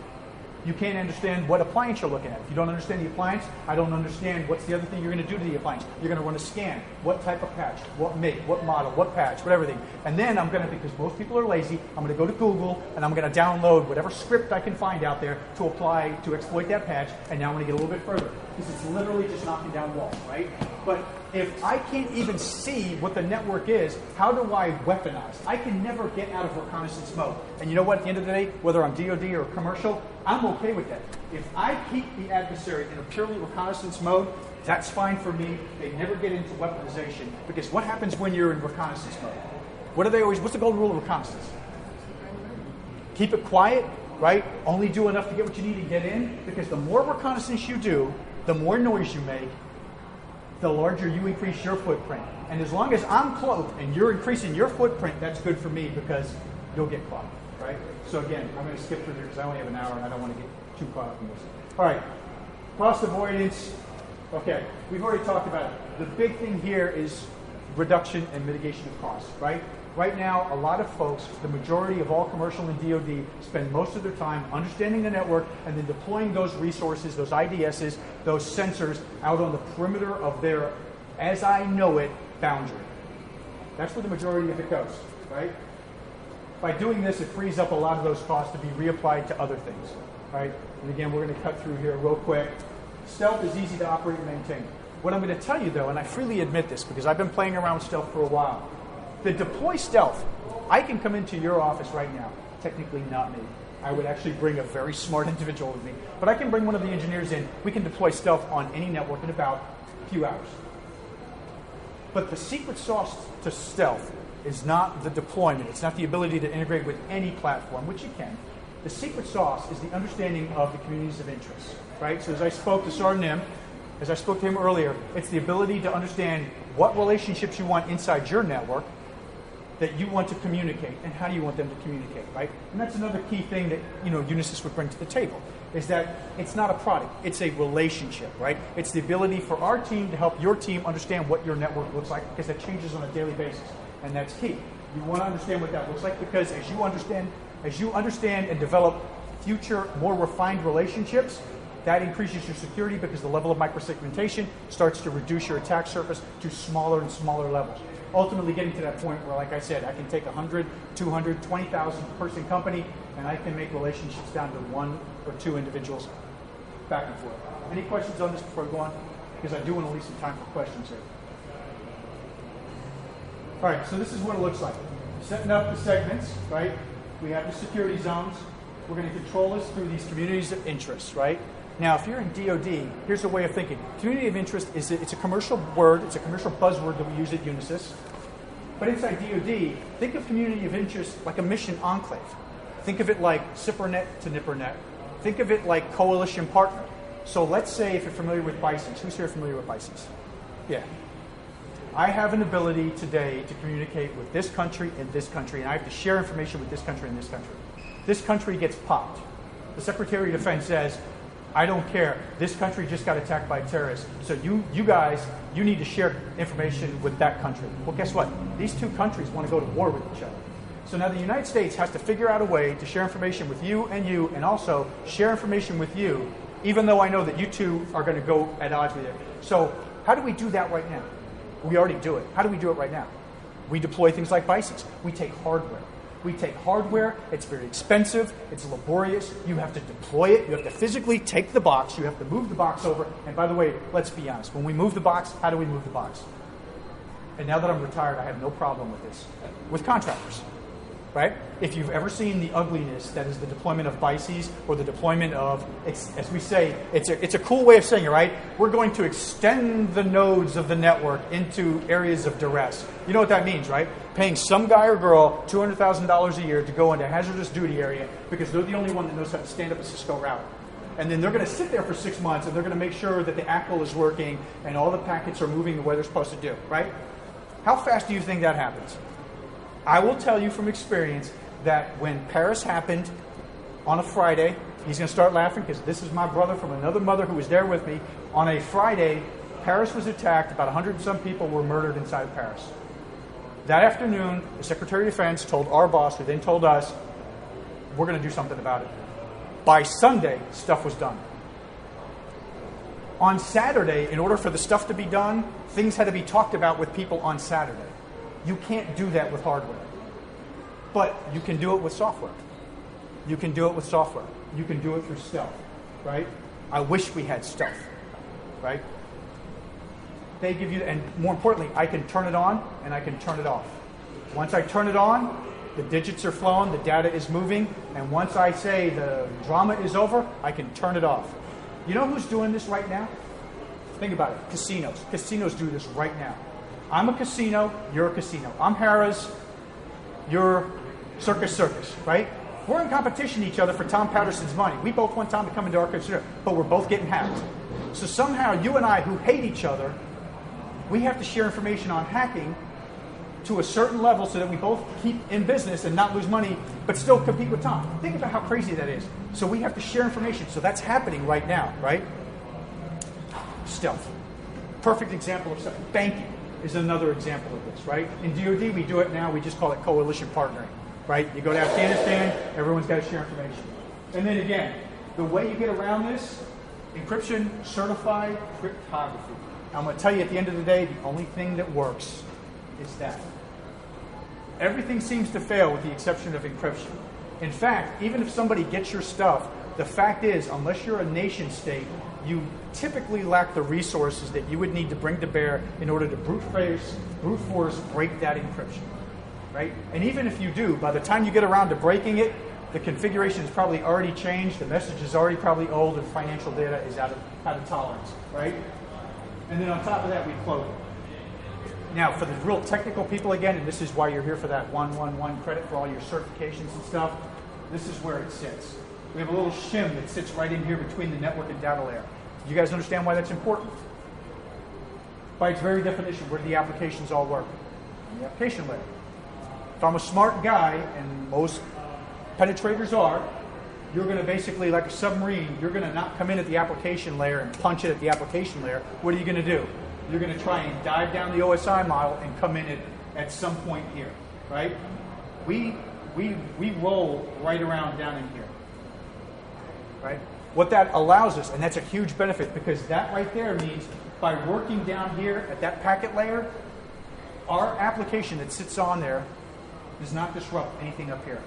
You can't understand what appliance you're looking at. If you don't understand the appliance, I don't understand what's the other thing you're going to do to the appliance. You're going to run a scan. What type of patch? What make? What model? What patch? What everything. And then I'm going to, because most people are lazy, I'm going to go to Google and I'm going to download whatever script I can find out there to apply to exploit that patch. And now I'm going to get a little bit further, because it's literally just knocking down walls, right? But if I can't even see what the network is, how do I weaponize? I can never get out of reconnaissance mode. And you know what? At the end of the day, whether I'm DoD or commercial, I'm okay with that. If I keep the adversary in a purely reconnaissance mode, that's fine for me. They never get into weaponization, because what happens when you're in reconnaissance mode? What's the golden rule of reconnaissance? Keep it quiet, right? Only do enough to get what you need to get in, because the more reconnaissance you do, the more noise you make, the larger you increase your footprint. And as long as I'm cloaked and you're increasing your footprint, that's good for me, because you'll get caught, right? So again, I'm going to skip through here because I only have an hour and I don't want to get too caught up in this. All right, cost avoidance. Okay, we've already talked about it. The big thing here is reduction and mitigation of costs, right? Right now, a lot of folks, the majority of all commercial and DoD, spend most of their time understanding the network and then deploying those resources, those IDSs, those sensors out on the perimeter of their, as I know it, boundary. That's where the majority of it goes, right? By doing this, it frees up a lot of those costs to be reapplied to other things, right? And again, we're going to cut through here real quick. Stealth is easy to operate and maintain. What I'm going to tell you, though, and I freely admit this because I've been playing around with stealth for a while, the deploy stealth, I can come into your office right now. Technically not me. I would actually bring a very smart individual with me. But I can bring one of the engineers in. We can deploy stealth on any network in about a few hours. But the secret sauce to stealth is not the deployment. It's not the ability to integrate with any platform, which you can. The secret sauce is the understanding of the communities of interest, right? So as I spoke to Sarnim, as I spoke to him earlier, it's the ability to understand what relationships you want inside your network that you want to communicate, and how do you want them to communicate, right? And that's another key thing that Unisys would bring to the table, is that it's not a product, it's a relationship, right? It's the ability for our team to help your team understand what your network looks like, because that changes on a daily basis, and that's key. You want to understand what that looks like, because as you understand and develop future, more refined relationships, that increases your security, because the level of microsegmentation starts to reduce your attack surface to smaller and smaller levels. Ultimately getting to that point where, like I said, I can take 100, 200, 20,000 person company, and I can make relationships down to 1 or 2 individuals back and forth. Any questions on this before I go on? Because I do want to leave some time for questions here. All right, so this is what it looks like. Setting up the segments, right? We have the security zones. We're going to control this through these communities of interest, right? Now, if you're in DoD, here's a way of thinking. Community of interest it's a commercial word, it's a commercial buzzword that we use at Unisys. But inside DoD, think of community of interest like a mission enclave. Think of it like SIPRNet to NIPRNet. Think of it like coalition partner. So let's say, if you're familiar with BICES, who's here familiar with BICES? Yeah. I have an ability today to communicate with this country and this country, and I have to share information with this country and this country. This country gets popped. The Secretary of Defense says, I don't care. This country just got attacked by terrorists. So you guys, you need to share information with that country. Well, guess what? These 2 countries want to go to war with each other. So now the United States has to figure out a way to share information with you, and also share information with you, even though I know that you 2 are going to go at odds with it. So how do we do that right now? We already do it. How do we do it right now? We deploy things like BICES. We take hardware. It's very expensive, it's laborious, you have to deploy it, you have to physically take the box, you have to move the box over, and by the way, let's be honest, when we move the box, how do we move the box? And now that I'm retired, I have no problem with this. With contractors, right? If you've ever seen the ugliness that is the deployment of BICES, or the deployment of, as we say, it's a cool way of saying it, right? We're going to extend the nodes of the network into areas of duress. You know what that means, right? Paying some guy or girl $200,000 a year to go into a hazardous duty area because they're the only one that knows how to stand up a Cisco router. And then they're going to sit there for 6 months, and they're going to make sure that the ACL is working and all the packets are moving the way they're supposed to do, right? How fast do you think that happens? I will tell you from experience that when Paris happened on a Friday, he's going to start laughing because this is my brother from another mother who was there with me. On a Friday, Paris was attacked. About 100 and some people were murdered inside of Paris. That afternoon, the Secretary of Defense told our boss, who then told us, we're going to do something about it. By Sunday, stuff was done. On Saturday, in order for the stuff to be done, things had to be talked about with people on Saturday. You can't do that with hardware. But you can do it with software. You can do it with software. You can do it through stealth, right? I wish we had stealth, right? They give you, and more importantly, I can turn it on and I can turn it off. Once I turn it on, the digits are flowing, the data is moving, and once I say the drama is over, I can turn it off. You know who's doing this right now? Think about it. Casinos. Casinos do this right now. I'm a casino, you're a casino. I'm Harrah's, you're Circus, right? We're in competition each other for Tom Patterson's money. We both want Tom to come into our casino, but we're both getting hacked. So somehow you and I, who hate each other, we have to share information on hacking to a certain level so that we both keep in business and not lose money, but still compete with Tom. Think about how crazy that is. So we have to share information. So that's happening right now, right? Stealth. Perfect example of stuff. Banking is another example of this, right? In DoD, we do it now. We just call it coalition partnering, right? You go to Afghanistan, everyone's got to share information. And then again, the way you get around this, encryption, certified cryptography. I'm going to tell you at the end of the day, the only thing that works is that. Everything seems to fail with the exception of encryption. In fact, even if somebody gets your stuff, the fact is, unless you're a nation state, you typically lack the resources that you would need to bring to bear in order to brute force break that encryption, right? And even if you do, by the time you get around to breaking it, the configuration is probably already changed, the message is already probably old, and financial data is out of tolerance, right? And then on top of that, we close it. Now, for the real technical people, again, and this is why you're here for that 111 credit for all your certifications and stuff, this is where it sits. We have a little shim that sits right in here between the network and data layer. Do you guys understand why that's important? By its very definition, where do the applications all work? On the application layer. If I'm a smart guy, and most penetrators are, you're going to basically, like a submarine, you're going to not come in at the application layer and punch it at the application layer. What are you going to do? You're going to try and dive down the OSI model and come in at some point here, right? We roll right around down in here, right? What that allows us, and that's a huge benefit, because that right there means by working down here at that packet layer, our application that sits on there does not disrupt anything up here.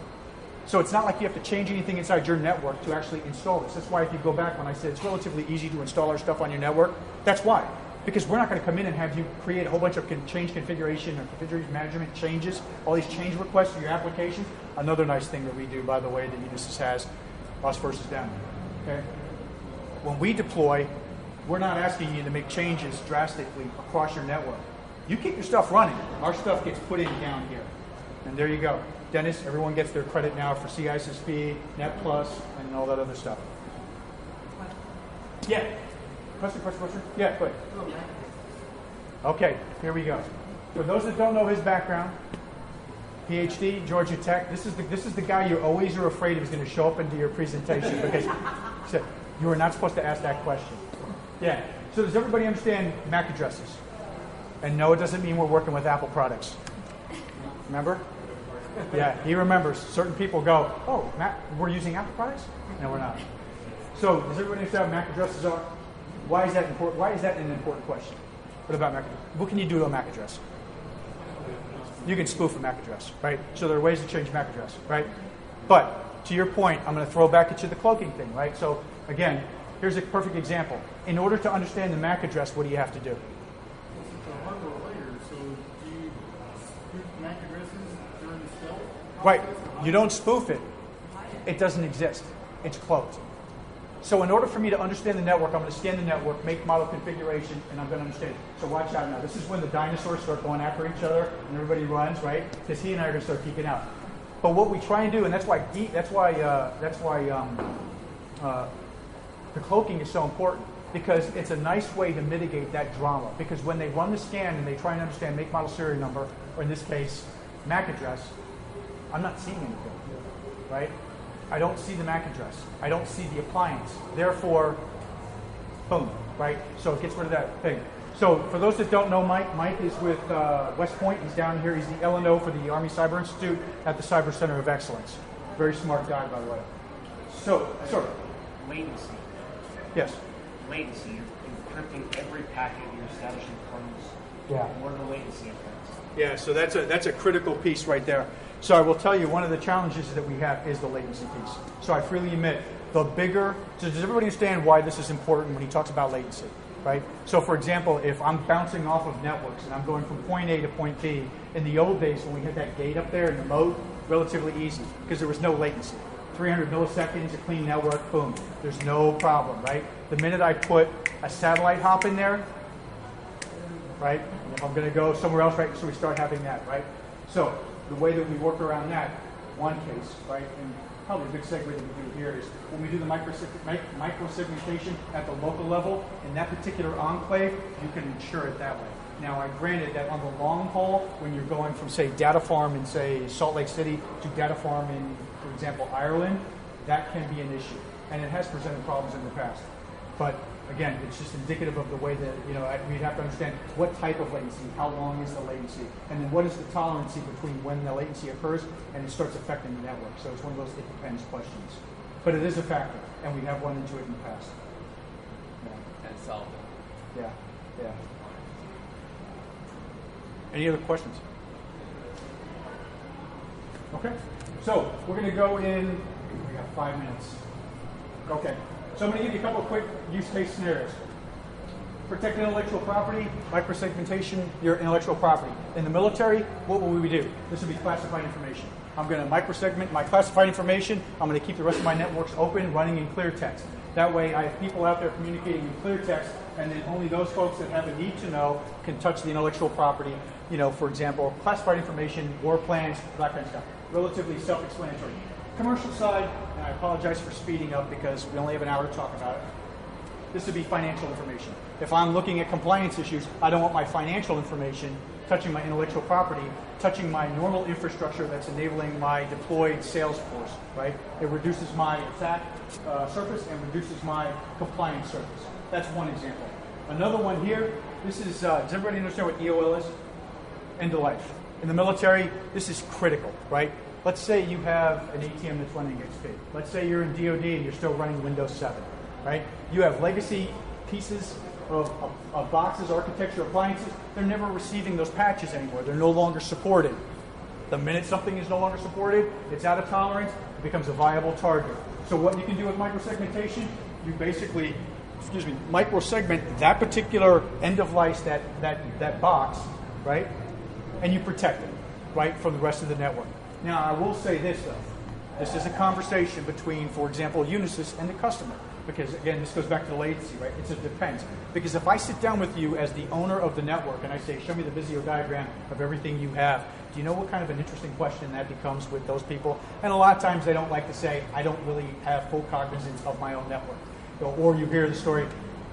So it's not like you have to change anything inside your network to actually install this. That's why if you go back when I said it's relatively easy to install our stuff on your network, that's why. Because we're not going to come in and have you create a whole bunch of change configuration or configuration management changes, all these change requests to your applications. Another nice thing that we do, by the way, that Unisys has, us versus them. Okay? When we deploy, we're not asking you to make changes drastically across your network. You keep your stuff running. Our stuff gets put in down here. And there you go. Dennis, everyone gets their credit now for CISSP, Net Plus, and all that other stuff. Yeah. Question? Yeah, go ahead. Okay, here we go. For those that don't know his background, PhD, Georgia Tech. This is the guy you always are afraid is going to show up into your presentation because you are not supposed to ask that question. Yeah. So does everybody understand MAC addresses? And no, it doesn't mean we're working with Apple products. Remember? Yeah, he remembers. Certain people go, oh, Mac, we're using Apple products? No, we're not. So does everybody understand what MAC addresses are? Why is that important? Why is that an important question? What about MAC address? What can you do to a MAC address? You can spoof a MAC address, right? So there are ways to change MAC address, right? But to your point, I'm going to throw back at you the cloaking thing, right? So again, here's a perfect example. In order to understand the MAC address, what do you have to do? Right. You don't spoof it. It doesn't exist. It's cloaked. So in order for me to understand the network, I'm going to scan the network, make model configuration, and I'm going to understand it. So watch out now. This is when the dinosaurs start going after each other and everybody runs, right? Because he and I are going to start geeking out. But what we try and do, and that's why the cloaking is so important, because it's a nice way to mitigate that drama. Because when they run the scan and they try and understand make, model, serial number, or in this case, MAC address, I'm not seeing anything, right? I don't see the MAC address. I don't see the appliance. Therefore, boom, right? So it gets rid of that thing. So for those that don't know Mike is with West Point. He's down here. He's the LNO for the Army Cyber Institute at the Cyber Center of Excellence. Very smart guy, by the way. So, sir. Latency. Yes. Latency. You're encrypting every packet you're establishing kernels. Yeah. What are the latency effects? Yeah, so that's a critical piece right there. So I will tell you, one of the challenges that we have is the latency piece. So I freely admit, so does everybody understand why this is important when he talks about latency, right? So for example, if I'm bouncing off of networks and I'm going from point A to point B, in the old days when we had that gate up there in the mode, relatively easy, because there was no latency. 300 milliseconds, a clean network, boom. There's no problem, right? The minute I put a satellite hop in there, right? If I'm going to go somewhere else, right? So we start having that, right? So the way that we work around that, one case, right? And probably a good segue that we do here is when we do the micro-segmentation at the local level, in that particular enclave, you can ensure it that way. Now, I granted that on the long haul, when you're going from, say, data farm in, say, Salt Lake City to data farm in, for example, Ireland, that can be an issue. And it has presented problems in the past. But again, it's just indicative of the way that, we'd have to understand what type of latency, how long is the latency, and then what is the tolerance between when the latency occurs and it starts affecting the network. So it's one of those it depends questions. But it is a factor, and we have run into it in the past. Yeah. And solve it. Yeah. Any other questions? Okay. So we're going to go in, we got 5 minutes. Okay. So I'm going to give you a couple of quick use case scenarios. Protect intellectual property, microsegmentation, your intellectual property. In the military, what will we do? This will be classified information. I'm going to microsegment my classified information. I'm going to keep the rest of my networks open, running in clear text. That way I have people out there communicating in clear text, and then only those folks that have a need to know can touch the intellectual property. For example, classified information, war plans, that kind of stuff. Relatively self-explanatory. Commercial side, and I apologize for speeding up because we only have an hour to talk about it. This would be financial information. If I'm looking at compliance issues, I don't want my financial information touching my intellectual property, touching my normal infrastructure that's enabling my deployed sales force, right? It reduces my attack surface and reduces my compliance surface. That's one example. Another one here, this is, does everybody understand what EOL is? End of life. In the military, this is critical, right? Let's say you have an ATM that's running XP. Let's say you're in DoD and you're still running Windows 7, right? You have legacy pieces of boxes, architecture, appliances. They're never receiving those patches anymore. They're no longer supported. The minute something is no longer supported, it's out of tolerance, it becomes a viable target. So what you can do with microsegmentation, you basically, microsegment that particular end of life, that box, right? And you protect it, right, from the rest of the network. Now, I will say this, though. This is a conversation between, for example, Unisys and the customer. Because, again, this goes back to the latency, right? It's a depends. Because if I sit down with you as the owner of the network and I say, show me the Visio diagram of everything you have, do you know what kind of an interesting question that becomes with those people? And a lot of times they don't like to say, I don't really have full cognizance of my own network. Or you hear the story,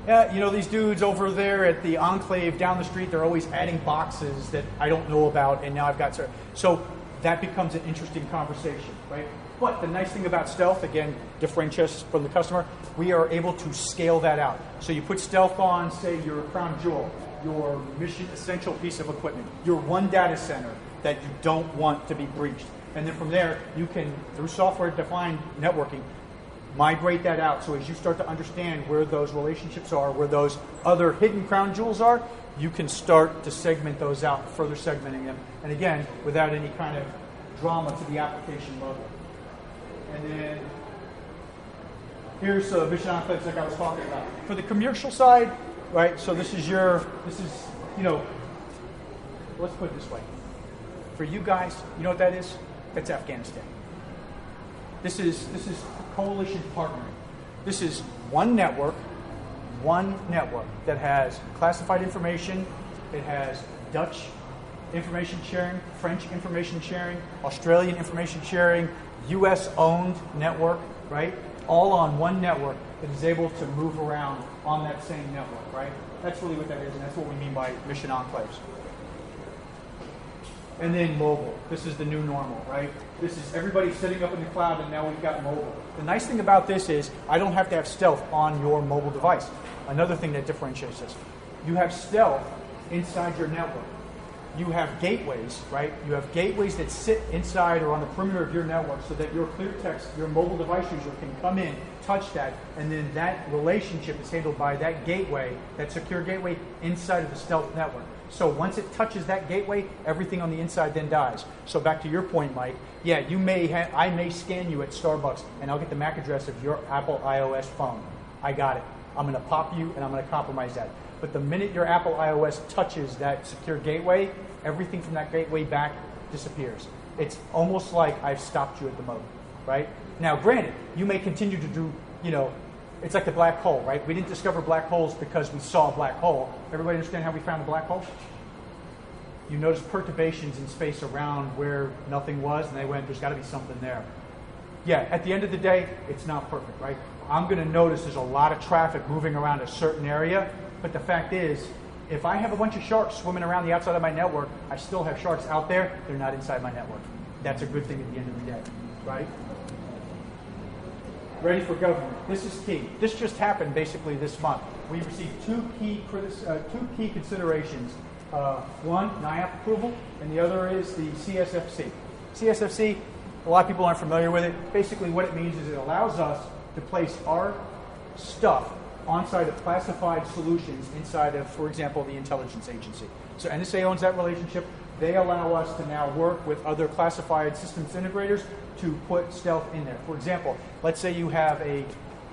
yeah, these dudes over there at the enclave down the street, they're always adding boxes that I don't know about, and now I've got... So that becomes an interesting conversation, right? But the nice thing about stealth, again, differentiates from the customer, we are able to scale that out. So you put stealth on, say, your crown jewel, your mission essential piece of equipment, your one data center that you don't want to be breached. And then from there, you can, through software-defined networking, migrate that out. So as you start to understand where those relationships are, where those other hidden crown jewels are, you can start to segment those out, further segmenting them. And again, without any kind of drama to the application level. And then here's mission enclaves like I was talking about. For the commercial side, right, so this is, let's put it this way. For you guys, you know what that is? That's Afghanistan. This is coalition partnering. This is one network that has classified information, it has Dutch information sharing, French information sharing, Australian information sharing, US-owned network, right? All on one network that is able to move around on that same network, right? That's really what that is, and that's what we mean by mission enclaves. And then mobile. This is the new normal, right? This is everybody sitting up in the cloud, and now we've got mobile. The nice thing about this is I don't have to have stealth on your mobile device. Another thing that differentiates us. You have stealth inside your network. You have gateways, right? You have gateways that sit inside or on the perimeter of your network so that your clear text, your mobile device user can come in, touch that, and then that relationship is handled by that gateway, that secure gateway inside of the stealth network. So once it touches that gateway, everything on the inside then dies. So back to your point, Mike, yeah, I may scan you at Starbucks and I'll get the MAC address of your Apple iOS phone. I got it. I'm going to pop you and I'm going to compromise that. But the minute your Apple iOS touches that secure gateway, everything from that gateway back disappears. It's almost like I've stopped you at the modem, right? Now, granted, you may continue to do, it's like the black hole, right? We didn't discover black holes because we saw a black hole. Everybody understand how we found a black hole? You notice perturbations in space around where nothing was, and they went, there's got to be something there. Yeah, at the end of the day, it's not perfect, right? I'm going to notice there's a lot of traffic moving around a certain area, but the fact is, if I have a bunch of sharks swimming around the outside of my network, I still have sharks out there, they're not inside my network. That's a good thing at the end of the day, right? Ready for government. This is key. This just happened basically this month. We received two key considerations. One, NIAP approval, and the other is the CSFC. CSFC, a lot of people aren't familiar with it. Basically what it means is it allows us to place our stuff on-site of classified solutions inside of, for example, the intelligence agency. So NSA owns that relationship. They allow us to now work with other classified systems integrators to put stealth in there. For example, let's say you have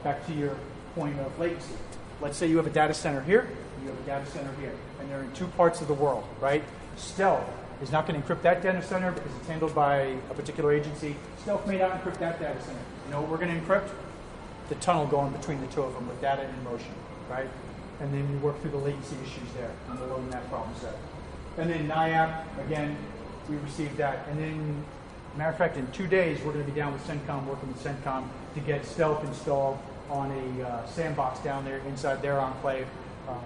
back to your point of latency. Let's say you have a data center here, you have a data center here, and they're in two parts of the world, right? Stealth is not going to encrypt that data center because it's handled by a particular agency. Stealth may not encrypt that data center. You know what we're going to encrypt? The tunnel going between the two of them with data in motion, right? And then you work through the latency issues there and we'll own that problem set. And then NIAP, again, we received that. And then, matter of fact, in 2 days, we're going to be down with CENTCOM, working with CENTCOM to get stealth installed on a sandbox down there inside their enclave,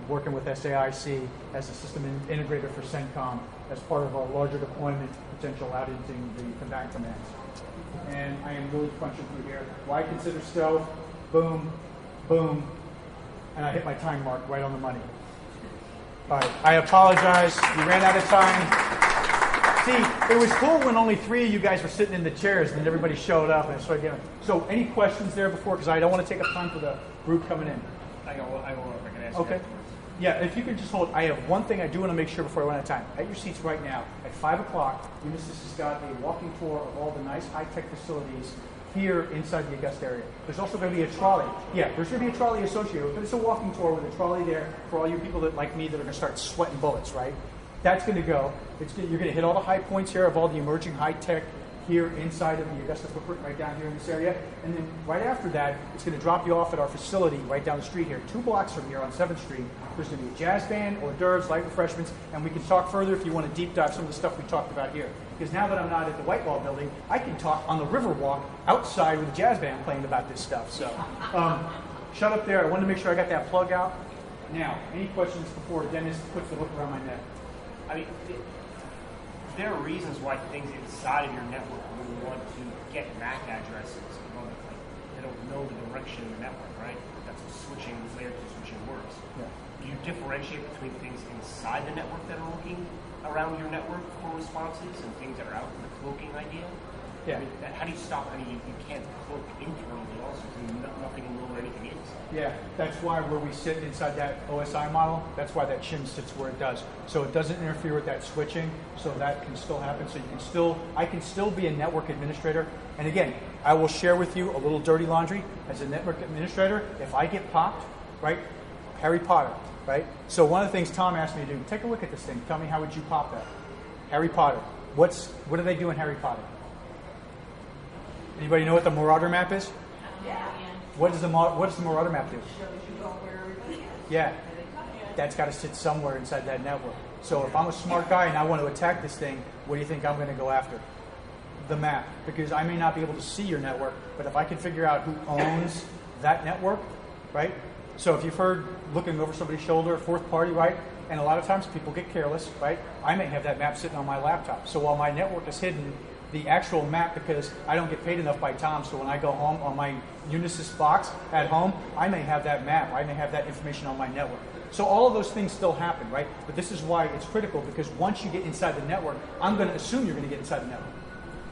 working with SAIC as a system integrator for CENTCOM as part of a larger deployment potential out into the combatant commands. And I am really crunching through here. Why consider stealth? Boom, boom, and I hit my time mark right on the money. All right, I apologize. We ran out of time. See, it was cool when only 3 of you guys were sitting in the chairs and then everybody showed up and I started getting. So any questions there before? Because I don't want to take up time for the group coming in. I go if I can ask Okay. Yeah, if you could just hold, I have one thing I do want to make sure before I run out of time. At your seats right now, at 5 o'clock, Unisys has got a walking tour of all the nice high-tech facilities here inside the Augusta area. There's also going to be a trolley. Yeah, there's going to be a trolley associated with it, but it's a walking tour with a trolley there for all you people that, like me, that are going to start sweating bullets, right? That's going to go. You're going to hit all the high points here of all the emerging high-tech here inside of the Augusta footprint right down here in this area. And then right after that, it's going to drop you off at our facility right down the street here, 2 blocks from here on 7th Street. There's going to be a jazz band, hors d'oeuvres, light refreshments, and we can talk further if you want to deep dive some of the stuff we talked about here. Because now that I'm not at the Whitewall building, I can talk on the Riverwalk outside with a jazz band playing about this stuff. So shut up there. I wanted to make sure I got that plug out. Now, any questions before Dennis puts the hook around my neck? I mean, there are reasons why things inside of your network would want to get MAC addresses. They don't know the direction of the network, right? That's what switching, layer 2 switching works. Yeah. Do you differentiate between things inside the network that are looking around your network for responses and things that are out in the cloaking idea? Yeah. I mean, how do you stop? I mean, you can't cloak internally also because nothing will know where anything is. Yeah, that's why where we sit inside that OSI model, that's why that shim sits where it does. So it doesn't interfere with that switching, so that can still happen. So you can still, I can still be a network administrator. And again, I will share with you a little dirty laundry. As a network administrator, if I get popped, right, Harry Potter, right? So one of the things Tom asked me to do, take a look at this thing. Tell me, how would you pop that? Harry Potter. What do they do in Harry Potter? Anybody know what the Marauder map is? Yeah. What does the Marauder map do? Shows you where everybody is. Yeah. That's got to sit somewhere inside that network. So if I'm a smart guy and I want to attack this thing, what do you think I'm going to go after? The map. Because I may not be able to see your network, but if I can figure out who owns that network, right? So if you've heard looking over somebody's shoulder, fourth party, right? And a lot of times people get careless, right? I may have that map sitting on my laptop. So while my network is hidden the actual map because I don't get paid enough by Tom. So when I go home on my Unisys box at home, I may have that map. I may have that information on my network. So all of those things still happen, right? But this is why it's critical, because once you get inside the network, I'm going to assume you're going to get inside the network.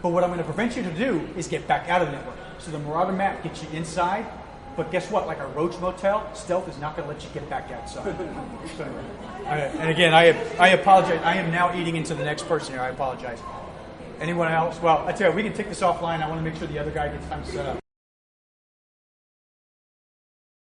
But what I'm going to prevent you to do is get back out of the network. So the Marauder map gets you inside, but guess what? Like a Roach Motel, stealth is not going to let you get back outside. So anyway. And again, I apologize. I am now eating into the next person here. I apologize. Anyone else? Well, I tell you, we can take this offline. I want to make sure the other guy gets time set up.